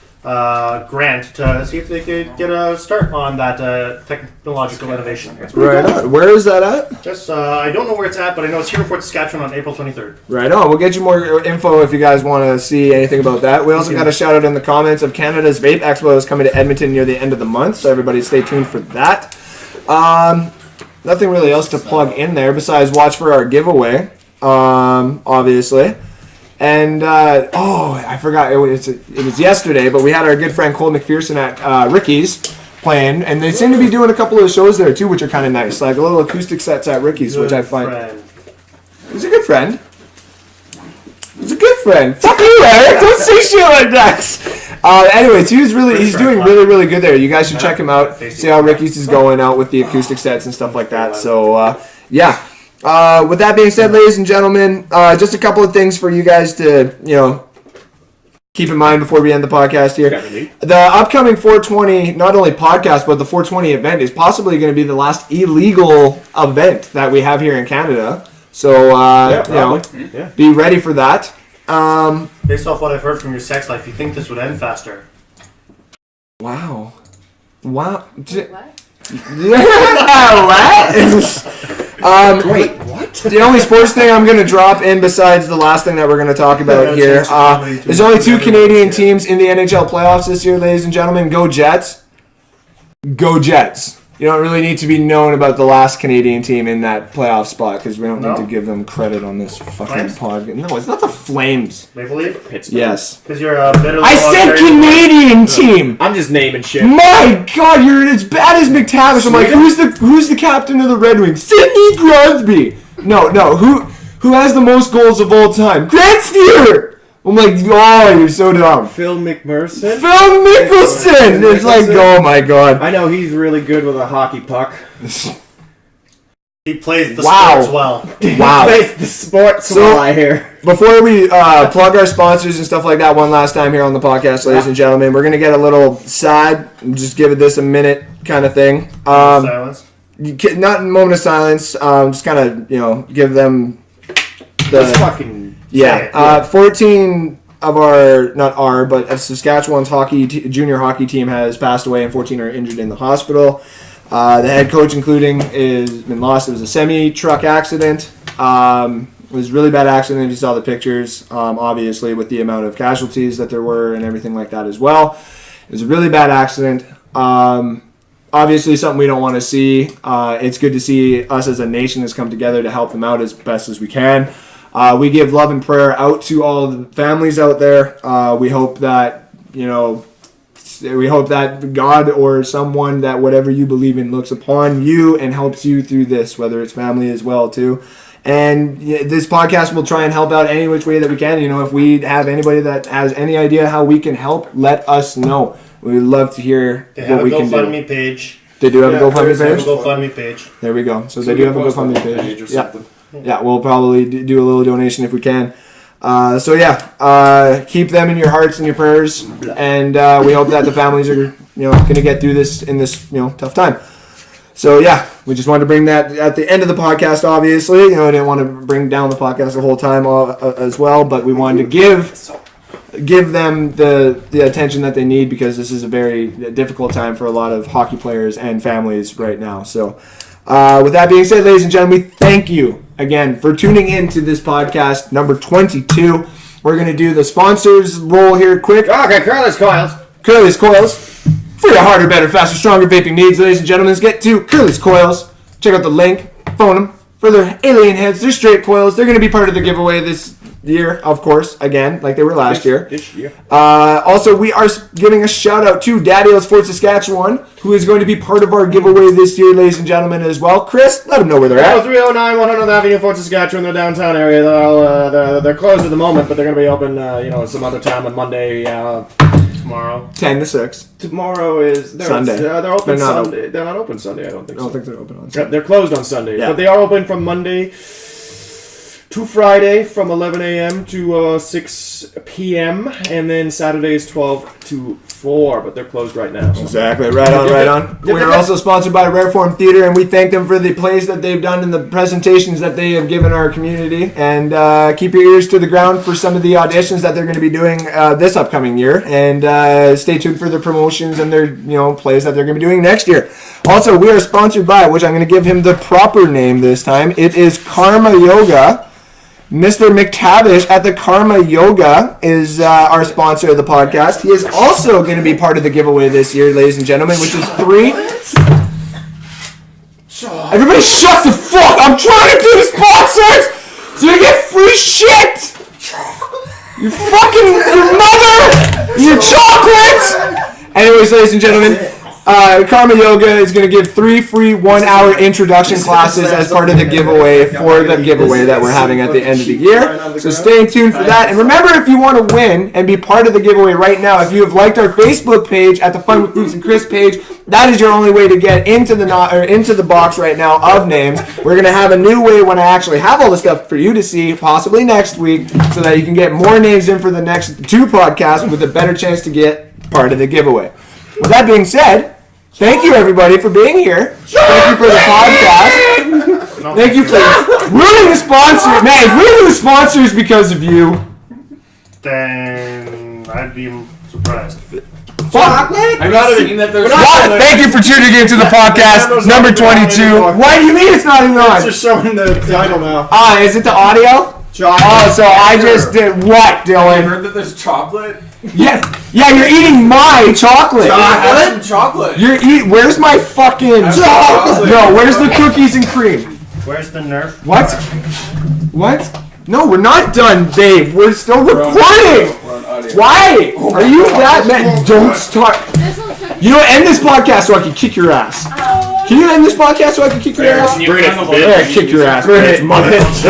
S1: grant to see if they could get a start on that technological innovation.
S3: Right on. Where is that at?
S1: Just, I don't know where it's at, but I know it's here in Fort Saskatchewan on April 23rd.
S3: Right on. We'll get you more info if you guys want to see anything about that. We also got a shout out in the comments of Canada's Vape Expo is coming to Edmonton near the end of the month, so everybody stay tuned for that. Nothing really else to plug in there besides watch for our giveaway, obviously. And, I forgot, it was yesterday, but we had our good friend Cole McPherson at Ricky's playing, and they seem to be doing a couple of shows there too, which are kind of nice, like a little acoustic sets at Ricky's, which I find... He's a good friend. He's a good friend. Fuck you, Eric! Don't say shit like that! Anyways, he's doing really, really good there. You guys should check him out, see how Ricky's is going out with the acoustic sets and stuff like that, so, yeah. With that being said, ladies and gentlemen, just a couple of things for you guys to, keep in mind before we end the podcast here. The upcoming 420, not only podcast, but the 420 event is possibly going to be the last illegal event that we have here in Canada. So, be ready for that.
S1: Based off what I've heard from your sex life, you think this would end faster?
S3: Wow.
S6: What?
S3: Wait, what? The only sports thing I'm going to drop in besides the last thing that we're going to talk about here, there's only 2 Canadian teams in the NHL playoffs this year, ladies and gentlemen. Go Jets. Go Jets. You don't really need to be known about the last Canadian team in that playoff spot because we don't need to give them credit on this fucking podcast. No, it's not the Flames.
S1: Maple Leaf?
S2: Pittsburgh.
S3: Yes.
S1: Because you're a bit of
S3: I said Canadian team!
S2: I'm just naming shit.
S3: My God, you're as bad as McTavish. I'm like, who's the captain of the Red Wings? Sidney Crosby. No, who has the most goals of all time? Grant Steer. I'm like, oh, you're so dumb.
S2: Phil McMurson?
S3: Phil Mickelson. It's like, oh my God.
S2: I know he's really good with a hockey puck.
S1: He plays the sports well.
S3: Wow.
S2: He plays the sports well, I hear.
S3: Before we plug our sponsors and stuff like that one last time here on the podcast, ladies and gentlemen, we're going to get a little sad and just give this a minute kind of thing.
S1: Silence.
S3: Not a moment of silence. Just kind of, give them the...
S2: fucking...
S3: Yeah. 14 of but Saskatchewan's junior hockey team has passed away and 14 are injured in the hospital. The head coach, including, has been lost. It was a semi-truck accident. It was a really bad accident if you saw the pictures, obviously, with the amount of casualties that there were and everything like that as well. It was a really bad accident. Obviously, something we don't want to see. It's good to see us as a nation has come together to help them out as best as we can. We give love and prayer out to all the families out there. We hope that, God or someone that whatever you believe in looks upon you and helps you through this, whether it's family as well, too. And this podcast will try and help out any which way that we can. If we have anybody that has any idea how we can help, let us know. We'd love to hear what we can do.
S1: They have a GoFundMe page.
S3: They do have a GoFundMe page?
S1: They have a GoFundMe page.
S3: There we go. So they do have a GoFundMe page. Yeah, we'll probably do a little donation if we can. Keep them in your hearts and your prayers, and we hope that the families are, going to get through this in this, tough time. So yeah, we just wanted to bring that at the end of the podcast. Obviously, I didn't want to bring down the podcast the whole time as well, but we wanted to give give them the attention that they need, because this is a very difficult time for a lot of hockey players and families right now. So with that being said, ladies and gentlemen, we thank you again for tuning in to this podcast number 22. We're going to do the sponsors roll here quick.
S2: Okay, Curly's Coils.
S3: Curly's Coils. For your harder, better, faster, stronger vaping needs, ladies and gentlemen, get to Curly's Coils. Check out the link. Phone them. For their alien heads, they're straight coils. They're going to be part of the giveaway this year, of course, again, like they were last year.
S2: This year.
S3: Also, we are giving a shout out to Daddy-O's Fort Saskatchewan, who is going to be part of our giveaway this year, ladies and gentlemen, as well. Chris, let them know where they're at.
S2: 309 100th Avenue, Fort Saskatchewan, the downtown area. They're closed at the moment, but they're going to be open, some other time on Monday, tomorrow.
S3: 10 to 6.
S2: Tomorrow is
S3: Sunday.
S2: They're open
S3: They're not
S2: Sunday. They're not open Sunday, I don't think
S3: I
S2: so.
S3: don't think they're open on
S2: Yeah,
S3: Sunday.
S2: they're closed on Sunday,
S3: Yeah.
S2: but they are open from Monday to Friday from 11 a.m. to 6 p.m. and then Saturday is 12 to 4, but they're closed right now. So.
S3: Exactly. Right on, right on. We are also sponsored by Rare Form Theater, and we thank them for the plays that they've done and the presentations that they have given our community. And keep your ears to the ground for some of the auditions that they're going to be doing this upcoming year. And stay tuned for their promotions and their plays that they're going to be doing next year. Also, we are sponsored by, which I'm going to give him the proper name this time. It is Karma Yoga. Mr. McDavid at the Karma Yoga is our sponsor of the podcast. He is also going to be part of the giveaway this year, ladies and gentlemen, which is 3. Everybody shut the fuck! I'm trying to do the sponsors so you get free shit! Your mother! Your chocolate! Anyways, ladies and gentlemen, Karma Yoga is going to give 3 free 1-hour introduction classes as part of the giveaway for the giveaway that we're having at the end of the year. So stay tuned for that. And remember, if you want to win and be part of the giveaway right now, if you have liked our Facebook page at the Fun with Foobz and Chris page, that is your only way to get into the box right now of names. We're going to have a new way when I actually have all the stuff for you to see, possibly next week, so that you can get more names in for the next 2 podcasts with a better chance to get part of the giveaway. With that being said, thank you everybody for being here. Thank you for the podcast. Thank you for ruining the sponsor. Man, if ruining the sponsors because of you,
S1: then I'd be surprised.
S3: fuck.
S4: I've not seen that there's
S3: Thank you for tuning in to the podcast number 22. Why do you mean it's not even on?
S2: It's just showing the title now.
S3: Is it the audio?
S2: Chocolate.
S3: Oh, so I just did what,
S4: I
S3: Dylan?
S4: heard that there's chocolate.
S3: Yeah, you're eating my chocolate.
S4: Have some chocolate.
S3: Where's my fucking
S4: chocolate.
S3: No, where's the cookies and cream?
S1: Where's the Nerf?
S3: What? No, we're not done, Dave. We're still recording. Why? Are you that mad? Don't start. You know, end this podcast so I can kick your ass. Can you end this podcast so I can kick your ass?
S4: Bring it.
S3: Yeah, kick your ass. Bring it, mother.